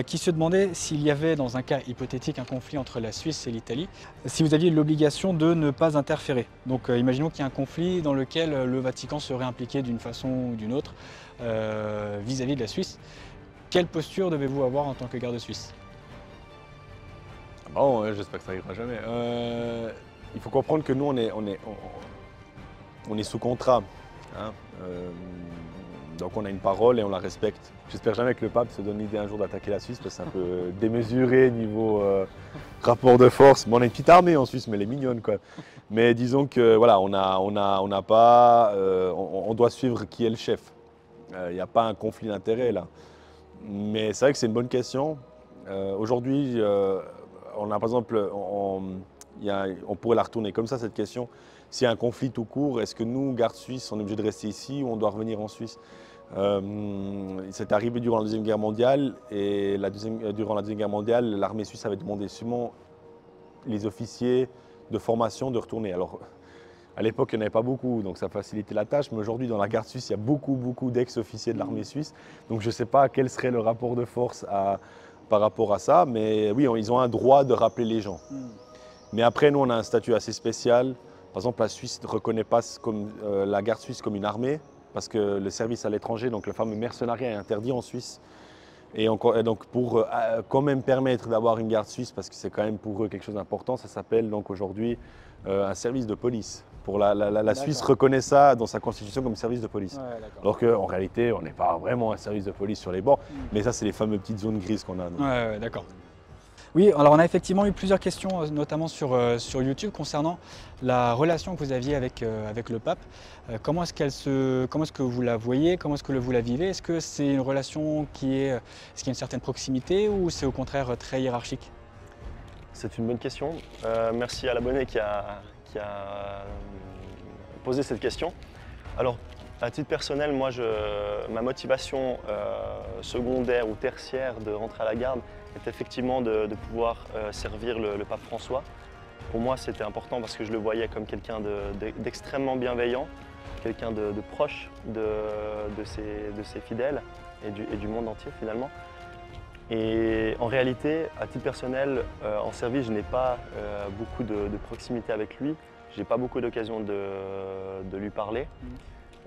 qui se demandait s'il y avait, dans un cas hypothétique, un conflit entre la Suisse et l'Italie, si vous aviez l'obligation de ne pas interférer. Donc imaginons qu'il y a un conflit dans lequel le Vatican serait impliqué d'une façon ou d'une autre vis-à-vis de la Suisse. Quelle posture devez-vous avoir en tant que garde suisse? Bon, j'espère que ça n'arrivera jamais. Il faut comprendre que nous, on est sous contrat. Hein, donc on a une parole et on la respecte. J'espère jamais que le pape se donne l'idée un jour d'attaquer la Suisse parce que c'est un peu démesuré niveau rapport de force. Bon, on a une petite armée en Suisse, mais elle est mignonne quoi. Mais disons que voilà, on doit suivre qui est le chef. Il n'y a pas un conflit d'intérêts là. Mais c'est vrai que c'est une bonne question. Aujourd'hui, on a par exemple on pourrait la retourner comme ça, cette question. S'il y a un conflit tout court, est-ce que nous, gardes suisses, on est obligé de rester ici ou on doit revenir en Suisse? C'est arrivé durant la Deuxième Guerre mondiale et durant la Deuxième Guerre mondiale, l'armée suisse avait demandé seulement les officiers de formation de retourner. Alors, à l'époque, il n'y en avait pas beaucoup, donc ça facilitait la tâche, mais aujourd'hui, dans la garde suisse, il y a beaucoup d'ex-officiers de l'armée suisse, donc je ne sais pas quel serait le rapport de force par rapport à ça, mais oui, ils ont un droit de rappeler les gens. Mais après, nous, on a un statut assez spécial. Par exemple, la Suisse ne reconnaît pas la garde suisse comme une armée, parce que le service à l'étranger, donc le fameux mercenariat, est interdit en Suisse. Et donc pour quand même permettre d'avoir une garde suisse, parce que c'est quand même pour eux quelque chose d'important, ça s'appelle donc aujourd'hui un service de police. La Suisse reconnaît ça dans sa constitution comme service de police. Ouais, alors qu'en réalité, on n'est pas vraiment un service de police sur les bords, mais ça c'est les fameuses petites zones grises qu'on a. Ouais, d'accord. Oui, alors on a effectivement eu plusieurs questions, notamment sur YouTube, concernant la relation que vous aviez avec le pape. Comment est-ce que vous la voyez? Comment est-ce que vous la vivez? Est-ce que c'est une relation est-ce qu'il y a une certaine proximité ou c'est au contraire très hiérarchique? C'est une bonne question. Merci à l'abonné qui a posé cette question. Alors, à titre personnel, moi, ma motivation secondaire ou tertiaire de rentrer à la garde est effectivement de pouvoir servir le pape François. Pour moi, c'était important parce que je le voyais comme quelqu'un d'extrêmement bienveillant, quelqu'un de proche de ses fidèles et du monde entier finalement. Et en réalité, à titre personnel, en service, je n'ai pas beaucoup de proximité avec lui. Je n'ai pas beaucoup d'occasion de lui parler.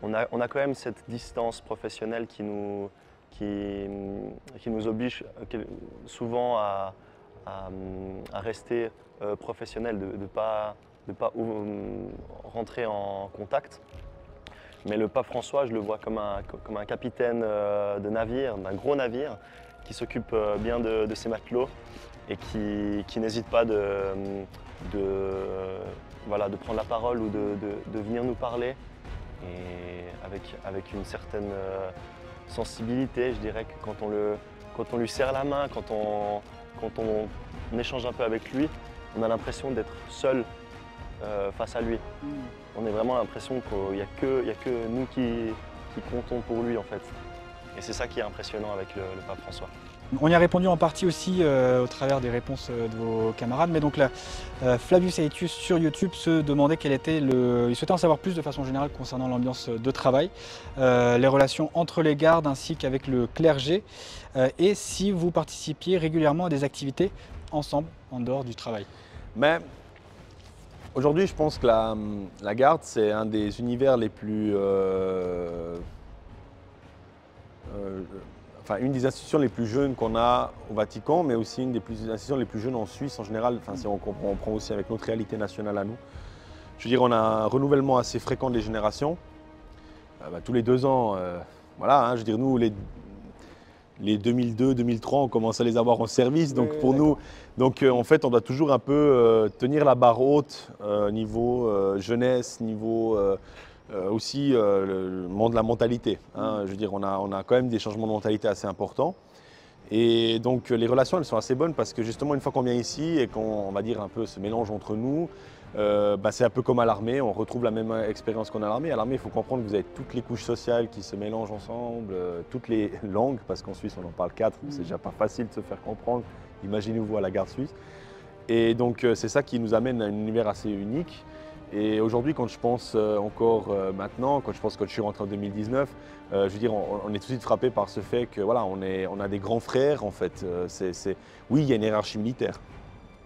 On a quand même cette distance professionnelle qui nous oblige souvent à rester professionnel, de ne pas rentrer en contact. Mais le pape François, je le vois comme un capitaine de navire, d'un gros navire, qui s'occupe bien de ses matelots et qui n'hésite pas de prendre la parole ou de venir nous parler. Et avec une certaine sensibilité, je dirais que quand on lui serre la main, quand on échange un peu avec lui, on a l'impression d'être seul face à lui. On a vraiment l'impression qu'il n'y a que nous qui comptons pour lui en fait. Et c'est ça qui est impressionnant avec le pape François. On y a répondu en partie aussi au travers des réponses de vos camarades, mais donc là, Flavius Aetius sur YouTube se demandait il souhaitait en savoir plus de façon générale concernant l'ambiance de travail, les relations entre les gardes ainsi qu'avec le clergé, et si vous participiez régulièrement à des activités ensemble en dehors du travail. Mais aujourd'hui, je pense que la garde, c'est un des univers les plus une des institutions les plus jeunes qu'on a au Vatican, mais aussi une des institutions les plus jeunes en Suisse en général, si on prend aussi avec notre réalité nationale à nous. Je veux dire, on a un renouvellement assez fréquent des générations. Tous les 2 ans, je veux dire, nous, les 2002, 2003, on commence à les avoir en service. Donc pour nous, en fait, on doit toujours un peu tenir la barre haute niveau jeunesse, niveau aussi le monde de la mentalité. Je veux dire, on a quand même des changements de mentalité assez importants. Et donc les relations, elles sont assez bonnes parce que justement, une fois qu'on vient ici et qu'on va dire un peu ce mélange entre nous, c'est un peu comme à l'armée, on retrouve la même expérience qu'on a à l'armée. À l'armée, il faut comprendre que vous avez toutes les couches sociales qui se mélangent ensemble, toutes les langues, parce qu'en Suisse, on en parle 4, c'est déjà pas facile de se faire comprendre. Imaginez-vous à la garde suisse. Et donc c'est ça qui nous amène à un univers assez unique. Et aujourd'hui, quand je pense encore maintenant, quand je suis rentré en 2019, je veux dire, on est tout de suite frappé par ce fait que voilà, on a des grands frères en fait. Oui, il y a une hiérarchie militaire.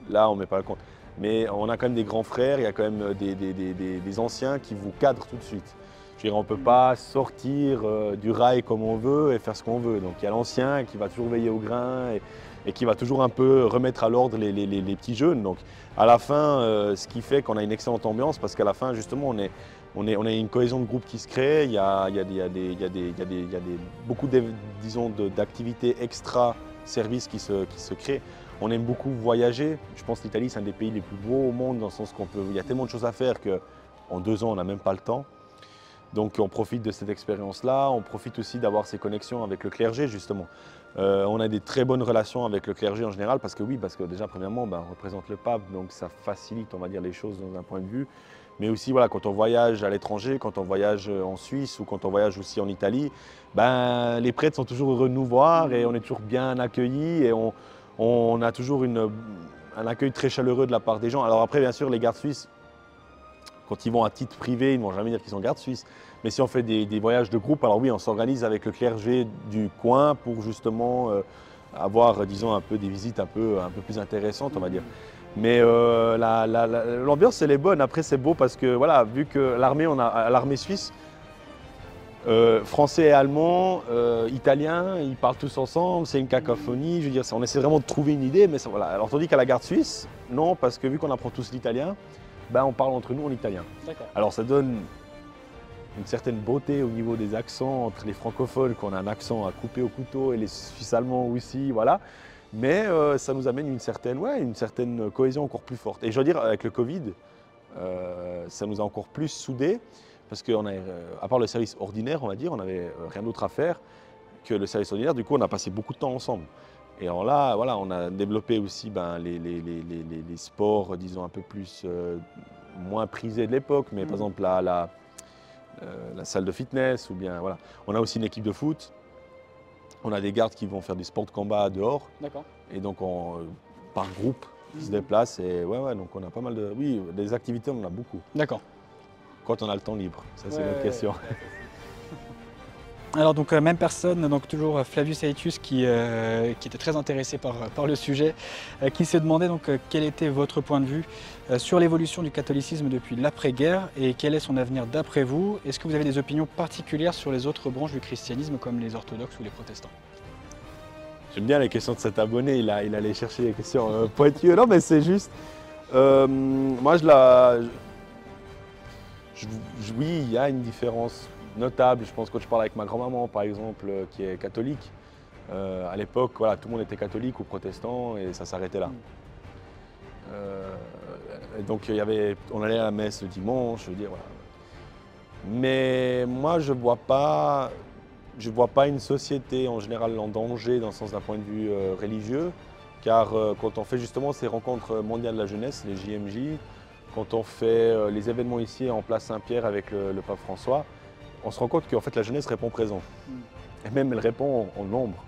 Là, on ne met pas le compte. Mais on a quand même des grands frères, il y a quand même des anciens qui vous cadrent tout de suite. Je veux dire, on ne peut pas sortir du rail comme on veut et faire ce qu'on veut. Donc il y a l'ancien qui va toujours veiller au grain et qui va toujours un peu remettre à l'ordre les petits jeunes. Donc à la fin, ce qui fait qu'on a une excellente ambiance parce qu'à la fin, justement, on a une cohésion de groupe qui se crée. Il y a beaucoup d'activités extra-services qui se créent. On aime beaucoup voyager. Je pense que l'Italie, c'est un des pays les plus beaux au monde dans le sens qu'il y a tellement de choses à faire qu'en 2 ans, on n'a même pas le temps. Donc on profite de cette expérience-là, on profite aussi d'avoir ces connexions avec le clergé justement. On a des très bonnes relations avec le clergé en général parce que déjà premièrement on représente le pape, donc ça facilite on va dire les choses dans un point de vue. Mais aussi voilà, quand on voyage à l'étranger, quand on voyage en Suisse ou quand on voyage aussi en Italie, les prêtres sont toujours heureux de nous voir et on est toujours bien accueillis et on a toujours un accueil très chaleureux de la part des gens. Alors après bien sûr les gardes suisses, quand ils vont à titre privé, ils ne vont jamais dire qu'ils sont gardes suisses. Mais si on fait des voyages de groupe, alors oui, on s'organise avec le clergé du coin pour justement avoir, disons, un peu des visites un peu plus intéressantes, on va dire. Mais l'ambiance, elle est bonne. Après, c'est beau parce que, voilà, vu que l'armée suisse, français et allemand, italien, ils parlent tous ensemble, c'est une cacophonie. Je veux dire, on essaie vraiment de trouver une idée, mais ça, voilà. Alors, tandis qu'à la garde suisse, non, parce que vu qu'on apprend tous l'italien, on parle entre nous en italien. Alors ça donne une certaine beauté au niveau des accents entre les francophones, qu'on a un accent à couper au couteau, et les Suisses allemands aussi, voilà. Mais ça nous amène une certaine cohésion encore plus forte. Et je veux dire, avec le Covid, ça nous a encore plus soudés, parce qu'à part le service ordinaire, on va dire, on n'avait rien d'autre à faire que le service ordinaire. Du coup, on a passé beaucoup de temps ensemble. Et alors là, voilà, on a développé aussi les sports, disons, un peu plus, moins prisés de l'époque, mais par exemple la salle de fitness, ou bien, voilà. On a aussi une équipe de foot, on a des gardes qui vont faire du sport de combat dehors, et donc par groupe, ils se déplacent, et donc on a pas mal de, oui, des activités, on en a beaucoup. D'accord. Quand on a le temps libre, ça c'est notre question. Alors donc même personne, donc toujours Flavius Aetius qui était très intéressé par le sujet, qui se demandait donc quel était votre point de vue sur l'évolution du catholicisme depuis l'après-guerre et quel est son avenir d'après vous. Est-ce que vous avez des opinions particulières sur les autres branches du christianisme comme les orthodoxes ou les protestants? J'aime bien les questions de cet abonné, il allait chercher les questions pointueuses. Non mais c'est juste, moi oui, il y a une différence notable. Je pense que quand je parle avec ma grand-maman, par exemple, qui est catholique, à l'époque, voilà, tout le monde était catholique ou protestant et ça s'arrêtait là. Donc on allait à la messe le dimanche, je veux dire, voilà. Mais moi, je vois pas une société en général en danger dans le sens d'un point de vue religieux, car quand on fait justement ces rencontres mondiales de la jeunesse, les JMJ, quand on fait les événements ici en place Saint-Pierre avec le pape François, on se rend compte qu'en fait la jeunesse répond présent. Et même elle répond en nombre.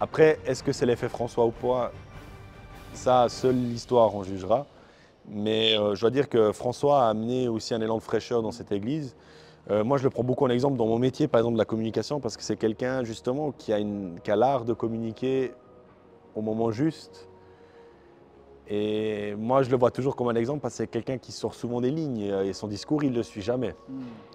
Après, est-ce que c'est l'effet François ou pas? Ça, seule l'histoire en jugera. Mais je dois dire que François a amené aussi un élan de fraîcheur dans cette église. Moi, je le prends beaucoup en exemple dans mon métier, par exemple de la communication, parce que c'est quelqu'un justement qui a l'art de communiquer au moment juste. Et moi, je le vois toujours comme un exemple parce que c'est quelqu'un qui sort souvent des lignes et son discours, il ne le suit jamais.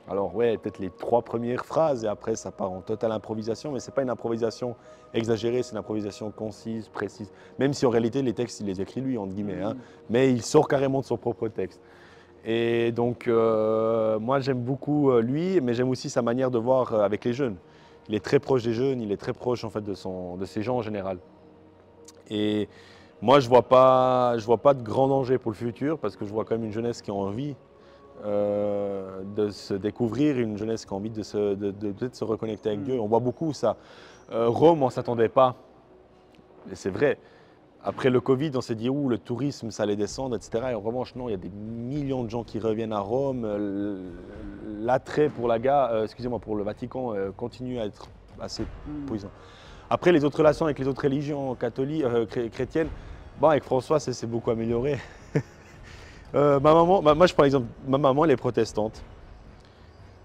Alors ouais, peut-être les 3 premières phrases et après ça part en totale improvisation, mais ce n'est pas une improvisation exagérée, c'est une improvisation concise, précise. Même si en réalité, les textes, il les écrit lui, entre guillemets, hein, mais il sort carrément de son propre texte. Et donc, moi, j'aime beaucoup lui, mais j'aime aussi sa manière de voir avec les jeunes. Il est très proche des jeunes, il est très proche en fait, de ces gens en général. Et moi, je vois pas de grand danger pour le futur parce que je vois quand même une jeunesse qui a envie de se découvrir, une jeunesse qui a envie de peut-être se reconnecter avec Dieu. On voit beaucoup ça. Rome, on ne s'attendait pas, et c'est vrai. Après le Covid, on s'est dit le tourisme, ça allait descendre, etc. Et en revanche, non, il y a des millions de gens qui reviennent à Rome. L'attrait pour pour le Vatican continue à être assez puissant. Après, les autres relations avec les autres religions catholiques, chrétiennes, avec François, c'est beaucoup amélioré. Ma maman, moi je prends l'exemple, ma maman elle est protestante.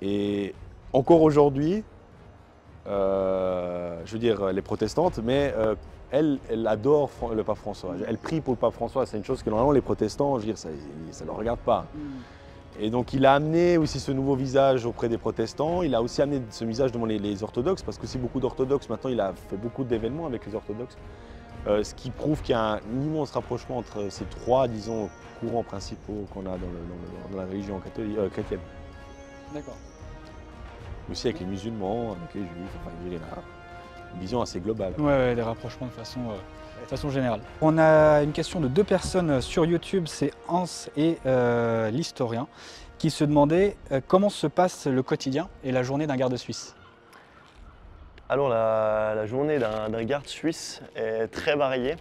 Et encore aujourd'hui, je veux dire, elle est protestante, mais elle adore le pape François. Elle prie pour le pape François, c'est une chose que normalement les protestants, je veux dire, ça ne le regarde pas. Et donc il a amené aussi ce nouveau visage auprès des protestants, il a aussi amené ce visage devant les orthodoxes, parce que c'est beaucoup d'orthodoxes, maintenant il a fait beaucoup d'événements avec les orthodoxes, ce qui prouve qu'il y a un immense rapprochement entre ces 3, disons, courants principaux qu'on a dans la religion catholique, chrétienne. D'accord. Aussi avec les musulmans, avec les juifs, enfin il y a une vision assez globale. Ouais, des rapprochements de façon générale. On a une question de 2 personnes sur YouTube, c'est Hans et l'historien. qui se demandait comment se passe le quotidien et la journée d'un garde suisse. Alors la journée d'un garde suisse est très variée.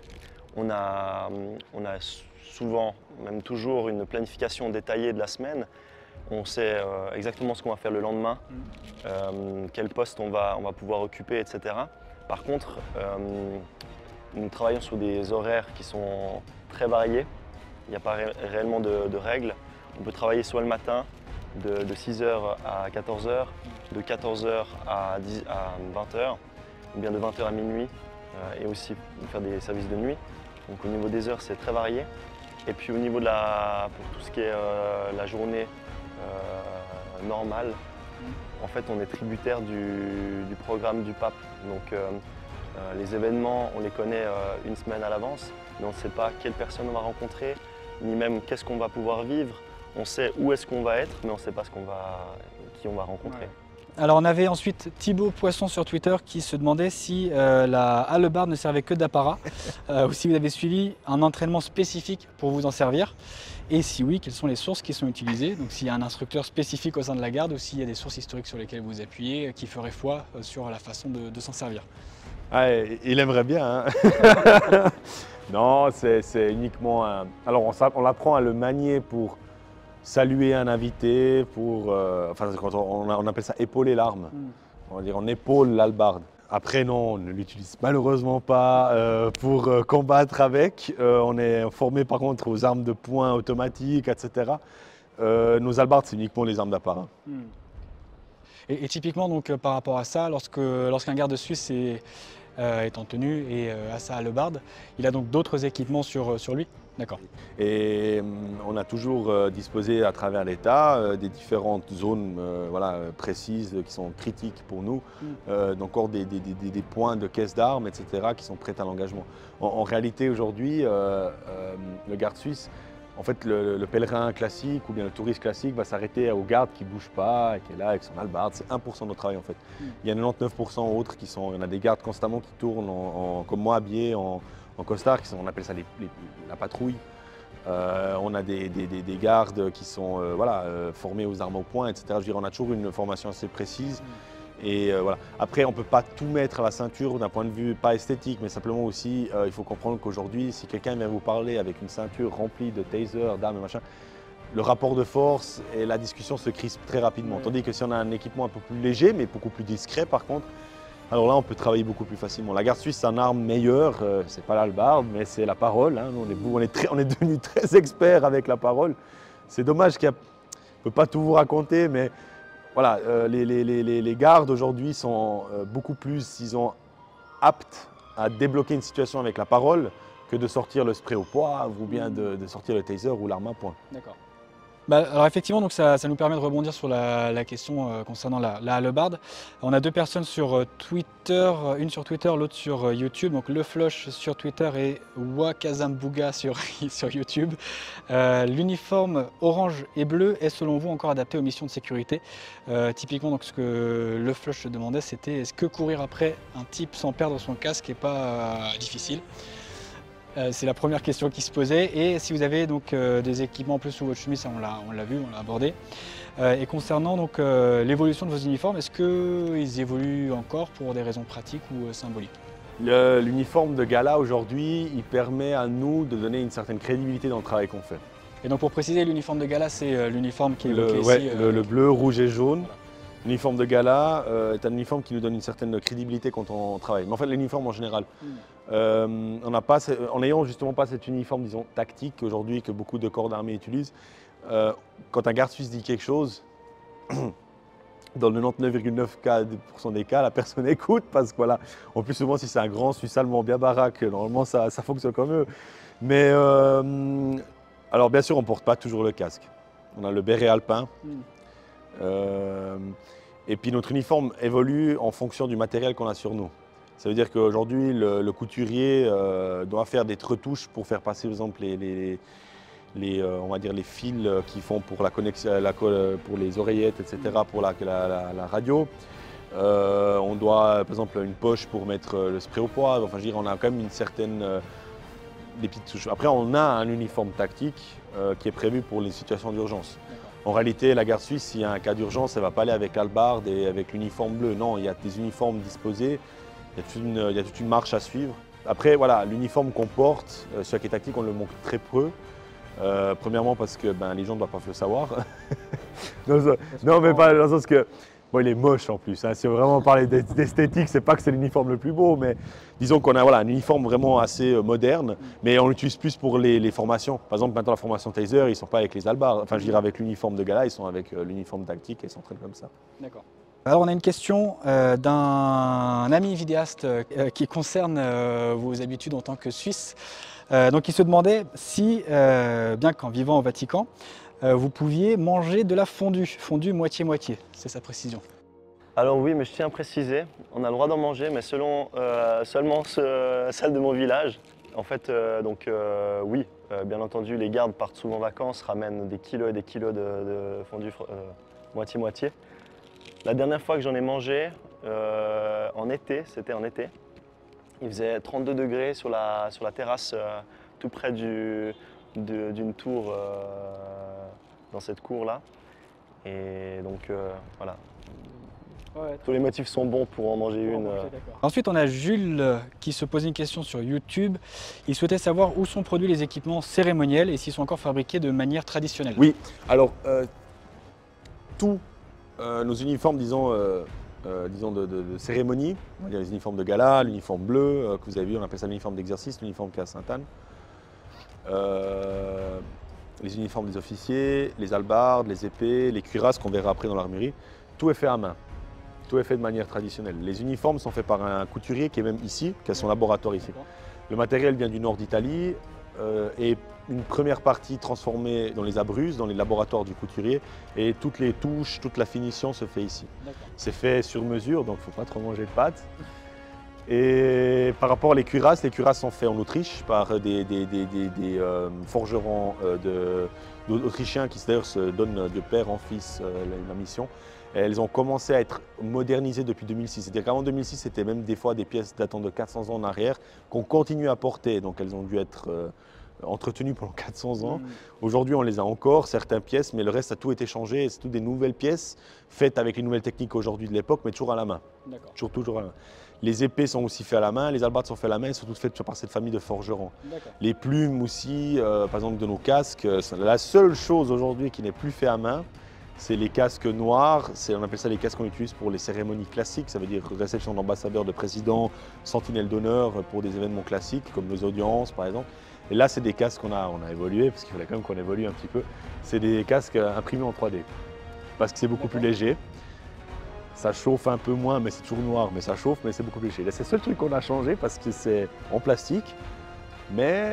On a souvent, même toujours, une planification détaillée de la semaine. On sait exactement ce qu'on va faire le lendemain, quel poste on va pouvoir occuper, etc. Par contre, nous travaillons sur des horaires qui sont très variés. Il n'y a pas réellement de règles. On peut travailler soit le matin, de 6h à 14h, de 14h à 20h, ou bien de 20h à minuit, et aussi faire des services de nuit. Donc au niveau des heures, c'est très varié. Et puis au niveau pour tout ce qui est la journée normale, en fait, on est tributaire du programme du pape. Donc les événements, on les connaît une semaine à l'avance, mais on ne sait pas quelle personne on va rencontrer, ni même qu'est-ce qu'on va pouvoir vivre. On sait où est-ce qu'on va être, mais on ne sait pas qui on va rencontrer. Ouais. Alors on avait ensuite Thibaut Poisson sur Twitter qui se demandait si la hallebarde ne servait que d'apparat ou si vous avez suivi un entraînement spécifique pour vous en servir. Et si oui, quelles sont les sources qui sont utilisées? Donc s'il y a un instructeur spécifique au sein de la garde ou s'il y a des sources historiques sur lesquelles vous appuyez qui feraient foi sur la façon de s'en servir. Ah, il aimerait bien. Hein. Non, c'est uniquement un... Alors on apprend à le manier pour saluer un invité, enfin quand on appelle ça épauler l'arme. On va dire on épaule l'hallebarde. Après non, on ne l'utilise malheureusement pas pour combattre avec. On est formé par contre aux armes de poing automatiques, etc. Nos hallebardes, c'est uniquement les armes d'apparat. Et typiquement donc par rapport à ça, lorsqu'un garde suisse est en tenue et à sa hallebarde, il a donc d'autres équipements sur lui. D'accord. Et on a toujours disposé à travers l'État des différentes zones précises qui sont critiques pour nous, donc encore des points de caisse d'armes, etc. qui sont prêts à l'engagement. En réalité aujourd'hui, le garde suisse, en fait le pèlerin classique ou bien le touriste classique va s'arrêter au garde qui ne bouge pas et qui est là avec son hallebarde. C'est 1% de notre travail en fait. Il y a 99% autres il y en a des gardes constamment qui tournent comme moi habillés en costard, on appelle ça la patrouille. On a des gardes qui sont formés aux armes au poing, etc. Je veux dire, on a toujours une formation assez précise. Et voilà. Après, on ne peut pas tout mettre à la ceinture d'un point de vue pas esthétique, mais simplement aussi, il faut comprendre qu'aujourd'hui, si quelqu'un vient vous parler avec une ceinture remplie de tasers, d'armes et machin, le rapport de force et la discussion se crispe très rapidement. Tandis que si on a un équipement un peu plus léger, mais beaucoup plus discret par contre, alors là, on peut travailler beaucoup plus facilement. La garde suisse, c'est une arme meilleure, c'est pas l'hallebarde, mais c'est la parole. Hein. On est devenus très experts avec la parole. C'est dommage qu'on ne peut pas tout vous raconter, mais voilà, les gardes aujourd'hui sont beaucoup plus, aptes à débloquer une situation avec la parole que de sortir le spray au poivre ou bien de sortir le taser ou l'arme à poing. D'accord. Alors effectivement, donc ça nous permet de rebondir sur la question concernant la hallebarde. On a deux personnes sur Twitter, une sur Twitter, l'autre sur YouTube. Donc Le Floch sur Twitter et Wakazambuga sur YouTube. L'uniforme orange et bleu est selon vous encore adapté aux missions de sécurité? Typiquement, donc, ce que Le Floch demandait, c'était est-ce que courir après un type sans perdre son casque n'est pas difficile? C'est la première question qui se posait. Et si vous avez donc des équipements en plus sous votre chemise, ça on l'a vu, on l'a abordé. Et concernant donc l'évolution de vos uniformes, est-ce qu'ils évoluent encore pour des raisons pratiques ou symboliques? L'uniforme de gala aujourd'hui, il permet à nous de donner une certaine crédibilité dans le travail qu'on fait. Et donc pour préciser, l'uniforme de gala, c'est l'uniforme qui est évoqué ici. Le bleu, rouge et jaune. Voilà. L'uniforme de gala est un uniforme qui nous donne une certaine crédibilité quand on travaille. Mais en fait, l'uniforme en général, en n'ayant justement pas cet uniforme, disons, tactique aujourd'hui que beaucoup de corps d'armée utilisent, quand un garde suisse dit quelque chose, dans le 99,9% des cas, la personne écoute parce que voilà, en plus souvent si c'est un grand Suisse allemand bien baraque, normalement ça fonctionne comme eux. Mais alors bien sûr on ne porte pas toujours le casque. On a le béret alpin. Et puis notre uniforme évolue en fonction du matériel qu'on a sur nous. Ça veut dire qu'aujourd'hui, le couturier doit faire des retouches pour faire passer, par exemple, on va dire les fils qu'ils font pour la connexion, pour les oreillettes, etc., pour la radio. On doit, par exemple, une poche pour mettre le spray au poivre. Enfin, je veux dire, on a quand même une certaine des petites touches. Après, on a un uniforme tactique qui est prévu pour les situations d'urgence. En réalité, la garde suisse, s'il y a un cas d'urgence, elle ne va pas aller avec l'hallebarde et avec l'uniforme bleu. Non, il y a des uniformes disposés, il y a toute une marche à suivre. Après, voilà, l'uniforme qu'on porte, sur la tactique, on le montre très peu. Premièrement parce que les gens ne doivent pas le savoir. non, mais pas dans le sens que bon, il est moche en plus. Hein. Si on vraiment parler d'esthétique, c'est pas que c'est l'uniforme le plus beau, mais disons qu'on a voilà, un uniforme vraiment assez moderne, mais on l'utilise plus pour les formations. Par exemple, maintenant la formation taser, ils ne sont pas avec les hallebardes. Enfin, je dirais avec l'uniforme de gala, ils sont avec l'uniforme tactique et ils s'entraînent comme ça. D'accord. Alors on a une question d'un ami vidéaste qui concerne vos habitudes en tant que Suisse. Donc il se demandait si, bien qu'en vivant au Vatican, vous pouviez manger de la fondue moitié-moitié, c'est sa précision. Alors oui, mais je tiens à préciser, on a le droit d'en manger, mais seulement celle de mon village. En fait, oui, bien entendu, les gardes partent souvent en vacances, ramènent des kilos et des kilos de fondue moitié-moitié. La dernière fois que j'en ai mangé, en été, c'était en été, il faisait 32 degrés sur la terrasse, tout près d'une tour dans cette cour-là. Et donc voilà, ouais, tous les motifs sont bons pour en manger une. Ensuite, on a Jules qui se posait une question sur YouTube. Il souhaitait savoir où sont produits les équipements cérémoniels et s'ils sont encore fabriqués de manière traditionnelle. Oui, alors tous nos uniformes, disons de cérémonie, on va dire les uniformes de gala, l'uniforme bleu que vous avez vu, on appelle ça l'uniforme d'exercice, l'uniforme qui est à Sainte-Anne. Les uniformes des officiers, les hallebardes, les épées, les cuirasses qu'on verra après dans l'armurerie, tout est fait à main, tout est fait de manière traditionnelle. Les uniformes sont faits par un couturier qui est même ici, qui a son laboratoire ici. Le matériel vient du nord d'Italie et une première partie transformée dans les abruzzes, dans les laboratoires du couturier, et toutes les touches, toute la finition se fait ici. C'est fait sur mesure, donc il ne faut pas trop manger de pâtes. Et par rapport aux cuirasses sont faites en Autriche par des forgerons autrichiens qui d'ailleurs se donnent de père en fils la mission. Et elles ont commencé à être modernisées depuis 2006. C'est-à-dire qu'avant 2006, c'était même des fois des pièces datant de 400 ans en arrière qu'on continue à porter. Donc elles ont dû être entretenues pendant 400 ans. Aujourd'hui, on les a encore, certaines pièces, mais le reste a tout été changé. C'est toutes des nouvelles pièces faites avec les nouvelles techniques aujourd'hui de l'époque, mais toujours à la main. Toujours à la main. Les épées sont aussi faites à la main, les hallebardes sont faites à la main, elles sont toutes faites par cette famille de forgerons. Les plumes aussi, par exemple de nos casques. La seule chose aujourd'hui qui n'est plus faite à main, c'est les casques noirs. On appelle ça les casques qu'on utilise pour les cérémonies classiques, ça veut dire réception d'ambassadeurs, de présidents, sentinelles d'honneur pour des événements classiques comme nos audiences par exemple. Et là, c'est des casques on a évolué, parce qu'il fallait quand même qu'on évolue un petit peu. C'est des casques imprimés en 3D, parce que c'est beaucoup plus léger. Ça chauffe un peu moins, mais c'est toujours noir, mais ça chauffe, mais c'est beaucoup plus léger. C'est le seul truc qu'on a changé parce que c'est en plastique, mais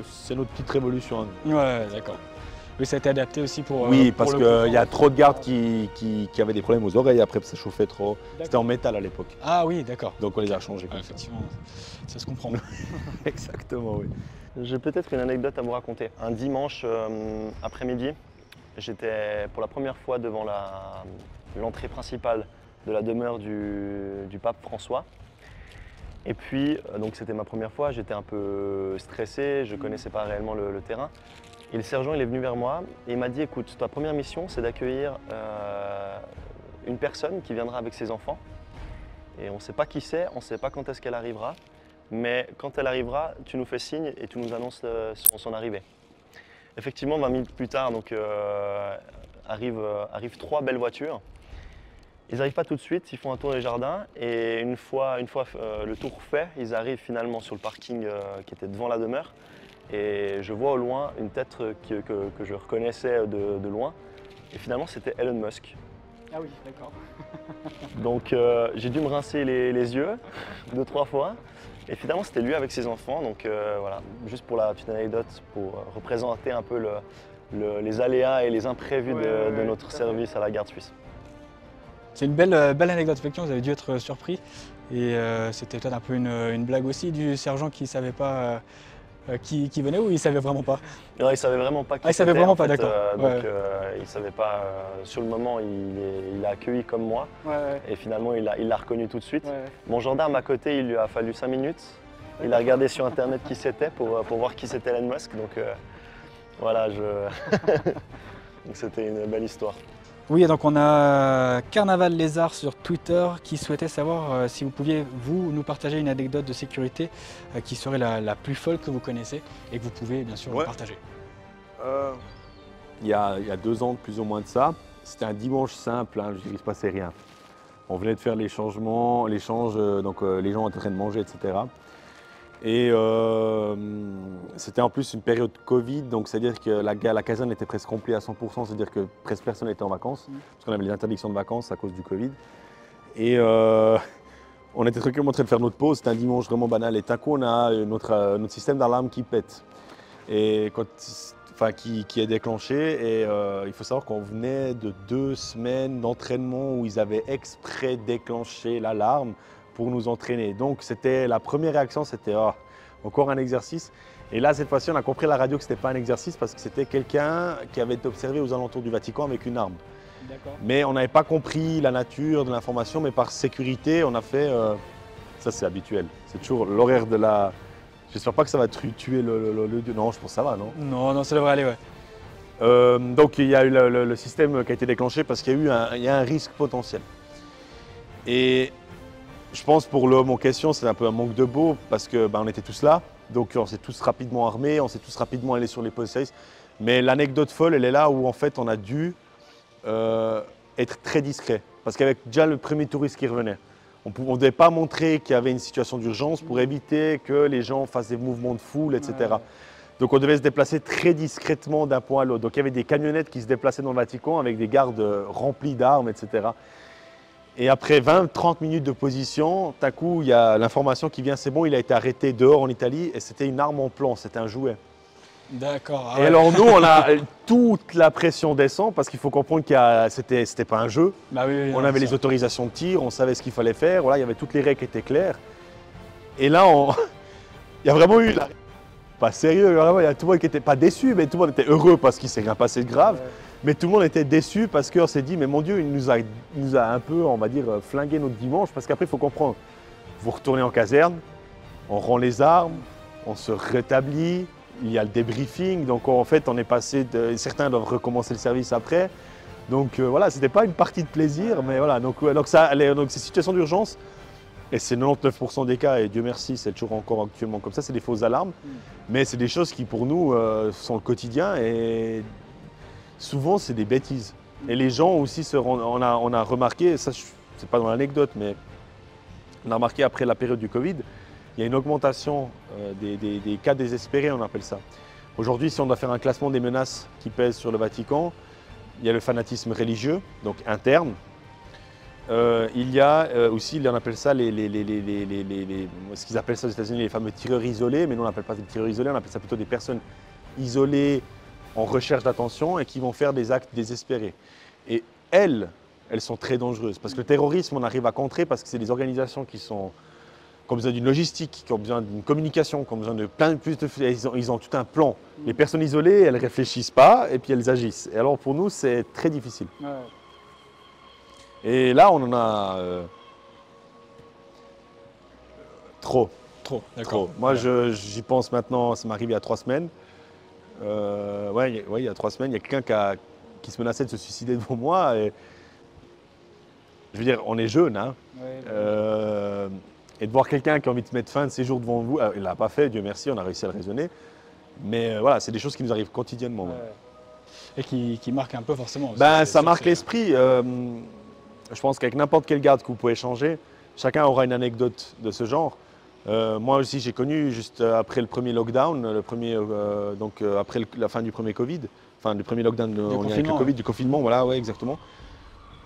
c'est notre petite révolution. Ouais, d'accord. Oui, ça a été adapté aussi pour. Oui, parce qu'il y a trop de gardes qui avaient des problèmes aux oreilles après, ça chauffait trop. C'était en métal à l'époque. Ah oui, d'accord. Donc on les a changés comme effectivement, ça se comprend. Exactement, oui. J'ai peut-être une anecdote à vous raconter. Un dimanche après-midi, j'étais pour la première fois devant l'entrée principale de la demeure du pape François. Et puis, donc c'était ma première fois, j'étais un peu stressé, je ne connaissais pas réellement le terrain. Et le sergent, il est venu vers moi et il m'a dit, écoute, ta première mission, c'est d'accueillir une personne qui viendra avec ses enfants. Et on ne sait pas qui c'est, on ne sait pas quand est-ce qu'elle arrivera. Mais quand elle arrivera, tu nous fais signe et tu nous annonces son arrivée. Effectivement, 20 minutes plus tard, donc, arrivent 3 belles voitures. Ils n'arrivent pas tout de suite, ils font un tour des jardins et une fois le tour fait, ils arrivent finalement sur le parking qui était devant la demeure. Et je vois au loin une tête que je reconnaissais de loin. Et finalement, c'était Elon Musk. Ah oui, d'accord. Donc j'ai dû me rincer les yeux 2-3 fois. Et finalement, c'était lui avec ses enfants. Donc voilà, juste pour la petite anecdote, pour représenter un peu les aléas et les imprévus de notre service à la garde suisse. C'est une belle anecdote, effectivement, vous avez dû être surpris. Et c'était peut-être un peu une blague aussi du sergent qui ne savait pas qui venait ou il ne savait vraiment pas? Non, il ne savait vraiment pas qui c'était. Ah, il ne savait vraiment pas, d'accord. Donc il ne savait pas, sur le moment, il l'a accueilli comme moi. Et finalement, il l'a reconnu tout de suite. Mon gendarme à côté, il lui a fallu 5 minutes. Il a regardé sur internet qui c'était pour voir qui c'était Elon Musk. Donc voilà, Donc c'était une belle histoire. Oui, et donc on a Carnaval Lézard sur Twitter qui souhaitait savoir si vous pouviez, vous, nous partager une anecdote de sécurité qui serait la plus folle que vous connaissez et que vous pouvez bien sûr nous partager. Il y a 2 ans, plus ou moins de ça, c'était un dimanche simple, hein, il ne se passait rien. On venait de faire l'échange, donc les gens étaient en train de manger, etc. Et c'était en plus une période Covid, donc c'est-à-dire que la caserne était presque complète à 100%, c'est-à-dire que presque personne n'était en vacances, parce qu'on avait les interdictions de vacances à cause du Covid. Et on était tranquillement en train de faire notre pause, c'était un dimanche vraiment banal, et d'un coup on a notre système d'alarme qui pète, et qui est déclenché. Et il faut savoir qu'on venait de 2 semaines d'entraînement où ils avaient exprès déclenché l'alarme pour nous entraîner. Donc c'était la première réaction, c'était encore un exercice. Et là, cette fois-ci, on a compris à la radio que ce n'était pas un exercice parce que c'était quelqu'un qui avait été observé aux alentours du Vatican avec une arme. Mais on n'avait pas compris la nature de l'information, mais par sécurité, on a fait... ça, c'est habituel. C'est toujours l'horaire de la... J'espère pas que ça va tuer le... Non, je pense que ça va, non? Non, ça devrait aller, ouais. Donc il y a eu le système qui a été déclenché parce qu'il y a un risque potentiel. Et je pense pour l'homme en question, c'est un peu un manque de beau parce que on était tous là, donc on s'est tous rapidement armés, on s'est tous rapidement allés sur les postes de service. Mais l'anecdote folle, elle est là où en fait on a dû être très discret parce qu'avec déjà le premier touriste qui revenait, on ne devait pas montrer qu'il y avait une situation d'urgence pour éviter que les gens fassent des mouvements de foule, etc. Ouais. Donc on devait se déplacer très discrètement d'un point à l'autre. Donc il y avait des camionnettes qui se déplaçaient dans le Vatican avec des gardes remplis d'armes, etc. Et après 20-30 minutes de position, d'un coup, il y a l'information qui vient, c'est bon, il a été arrêté dehors en Italie et c'était une arme en plan, c'était un jouet. D'accord. Et alors nous, on a toute la pression descend parce qu'il faut comprendre que c'était pas un jeu. Bah oui, on avait les autorisations de tir, on savait ce qu'il fallait faire, voilà, il y avait toutes les règles qui étaient claires. Et là, il y a vraiment eu... Pas sérieux, vraiment, il y a tout le monde qui n'était pas déçu, mais tout le monde était heureux parce qu'il ne s'est rien passé de grave. Ouais. Mais tout le monde était déçu parce qu'on s'est dit, mais mon Dieu, il nous a un peu, on va dire, flingué notre dimanche. Parce qu'après, il faut comprendre, vous retournez en caserne, on rend les armes, on se rétablit, il y a le débriefing. Donc en fait, on est passé certains doivent recommencer le service après. Donc voilà, ce n'était pas une partie de plaisir, mais voilà. Donc ces situations d'urgence, et c'est 99% des cas, et Dieu merci, c'est toujours encore actuellement comme ça, c'est des fausses alarmes. Mais c'est des choses qui pour nous sont le quotidien et souvent c'est des bêtises. Et les gens aussi, on a remarqué, ça c'est pas dans l'anecdote, mais on a remarqué après la période du Covid, il y a une augmentation des cas désespérés, on appelle ça. Aujourd'hui, si on doit faire un classement des menaces qui pèsent sur le Vatican, il y a le fanatisme religieux, donc interne. Il y a aussi, on appelle ça ce qu'ils appellent ça aux États-Unis, les fameux tireurs isolés, mais nous on n'appelle pas des tireurs isolés, on appelle ça plutôt des personnes isolées en recherche d'attention et qui vont faire des actes désespérés. Et elles sont très dangereuses parce que le terrorisme, on arrive à contrer parce que c'est des organisations qui ont besoin d'une logistique, qui ont besoin d'une communication, qui ont besoin de plein de plus de... Ils ont tout un plan. Les personnes isolées, elles ne réfléchissent pas et puis elles agissent. Et alors pour nous, c'est très difficile. Ouais. Et là, on en a trop. D'accord. Moi, j'y pense maintenant, ça m'est arrivé il y a 3 semaines. Il y a 3 semaines, il y a quelqu'un qui se menaçait de se suicider devant moi. Et, je veux dire, on est jeunes, hein. Ouais, et de voir quelqu'un qui a envie de mettre fin de ses jours devant vous, il ne l'a pas fait, Dieu merci, on a réussi à le raisonner. Mais voilà, c'est des choses qui nous arrivent quotidiennement. Ouais. Et qui marquent un peu forcément. Ça marque l'esprit. Je pense qu'avec n'importe quel garde que vous pouvez échanger, chacun aura une anecdote de ce genre. Moi aussi, j'ai connu juste après le premier lockdown, après la fin du premier Covid, enfin du premier lockdown avec le Covid, du confinement, voilà, ouais, exactement.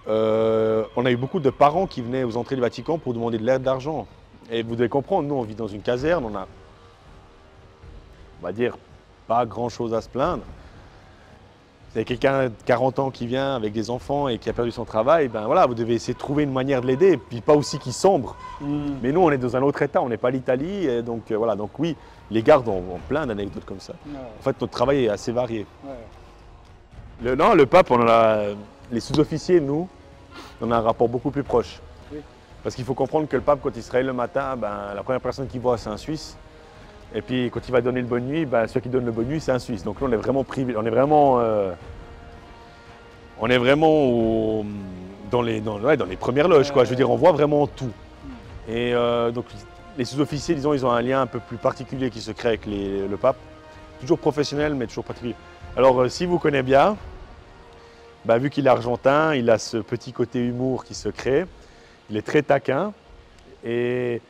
On a eu beaucoup de parents qui venaient aux entrées du Vatican pour demander de l'aide d'argent. Et vous devez comprendre, nous, on vit dans une caserne, on va dire, pas grand-chose à se plaindre. C'est quelqu'un de 40 ans qui vient avec des enfants et qui a perdu son travail, ben voilà, vous devez essayer de trouver une manière de l'aider, puis pas aussi qu'il sombre. Mais nous, on est dans un autre état, on n'est pas l'Italie, et donc voilà, donc oui, les gardes ont plein d'anecdotes comme ça. Ouais. En fait, notre travail est assez varié. Ouais. Le pape, les sous-officiers, nous, on a un rapport beaucoup plus proche. Oui. Parce qu'il faut comprendre que le pape, quand il se réveille le matin, la première personne qu'il voit, c'est un Suisse. Et puis quand il va donner le bonne nuit, ceux qui donnent le bonne nuit, c'est un Suisse. Donc là, on est vraiment privé, on est vraiment... on est vraiment dans les premières loges, quoi. Je veux dire, on voit vraiment tout. Et donc les sous-officiers, disons, ils ont un lien un peu plus particulier qui se crée avec le pape. Toujours professionnel, mais toujours particulier. Alors, si vous connaissez bien, bah, vu qu'il est argentin, il a ce petit côté humour qui se crée. Il est très taquin. Et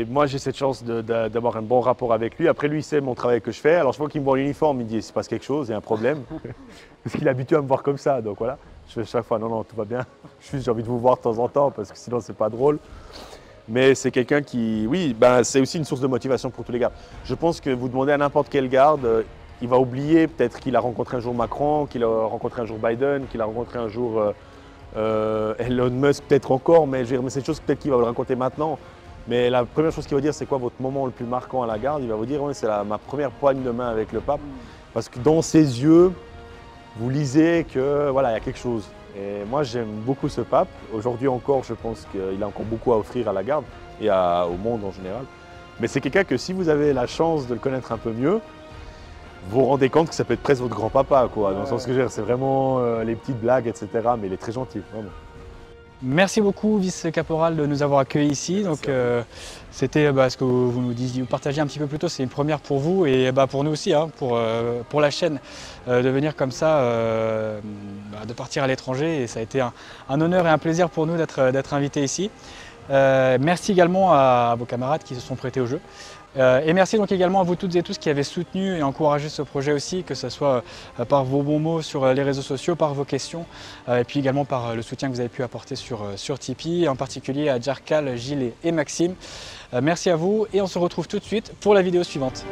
moi, j'ai cette chance d'avoir un bon rapport avec lui. Après, lui, il sait mon travail que je fais. Alors, je vois qu'il me voit en uniforme, il me dit, il se passe quelque chose, il y a un problème. Parce qu'il est habitué à me voir comme ça. Donc voilà, je fais chaque fois, non, tout va bien. J'ai envie de vous voir de temps en temps, parce que sinon, c'est pas drôle. Mais c'est quelqu'un qui, oui, ben, c'est aussi une source de motivation pour tous les gardes. Je pense que vous demandez à n'importe quel garde, il va oublier peut-être qu'il a rencontré un jour Macron, qu'il a rencontré un jour Biden, qu'il a rencontré un jour Elon Musk, peut-être encore, mais c'est une chose peut-être qu'il va vous raconter maintenant. Mais la première chose qu'il va dire, c'est quoi votre moment le plus marquant à la garde? Il va vous dire, ouais, c'est ma première poigne de main avec le pape. Parce que dans ses yeux, vous lisez que voilà, il y a quelque chose. Et moi, j'aime beaucoup ce pape. Aujourd'hui encore, je pense qu'il a encore beaucoup à offrir à la garde et au monde en général. Mais c'est quelqu'un que si vous avez la chance de le connaître un peu mieux, vous vous rendez compte que ça peut être presque votre grand-papa, quoi. Dans le sens que c'est vraiment les petites blagues, etc. Mais il est très gentil, vraiment. Merci beaucoup, vice-caporal, de nous avoir accueillis ici. Donc, c'était ce que vous nous disiez, vous partagiez un petit peu plus tôt, c'est une première pour vous et pour nous aussi, hein, pour la chaîne, de venir comme ça, de partir à l'étranger. Et ça a été un honneur et un plaisir pour nous d'être invités ici. Merci également à vos camarades qui se sont prêtés au jeu. Et merci donc également à vous toutes et tous qui avez soutenu et encouragé ce projet aussi, que ce soit par vos bons mots sur les réseaux sociaux, par vos questions, et puis également par le soutien que vous avez pu apporter sur Tipeee, en particulier à Jarkal, Gilles et Maxime. Merci à vous et on se retrouve tout de suite pour la vidéo suivante.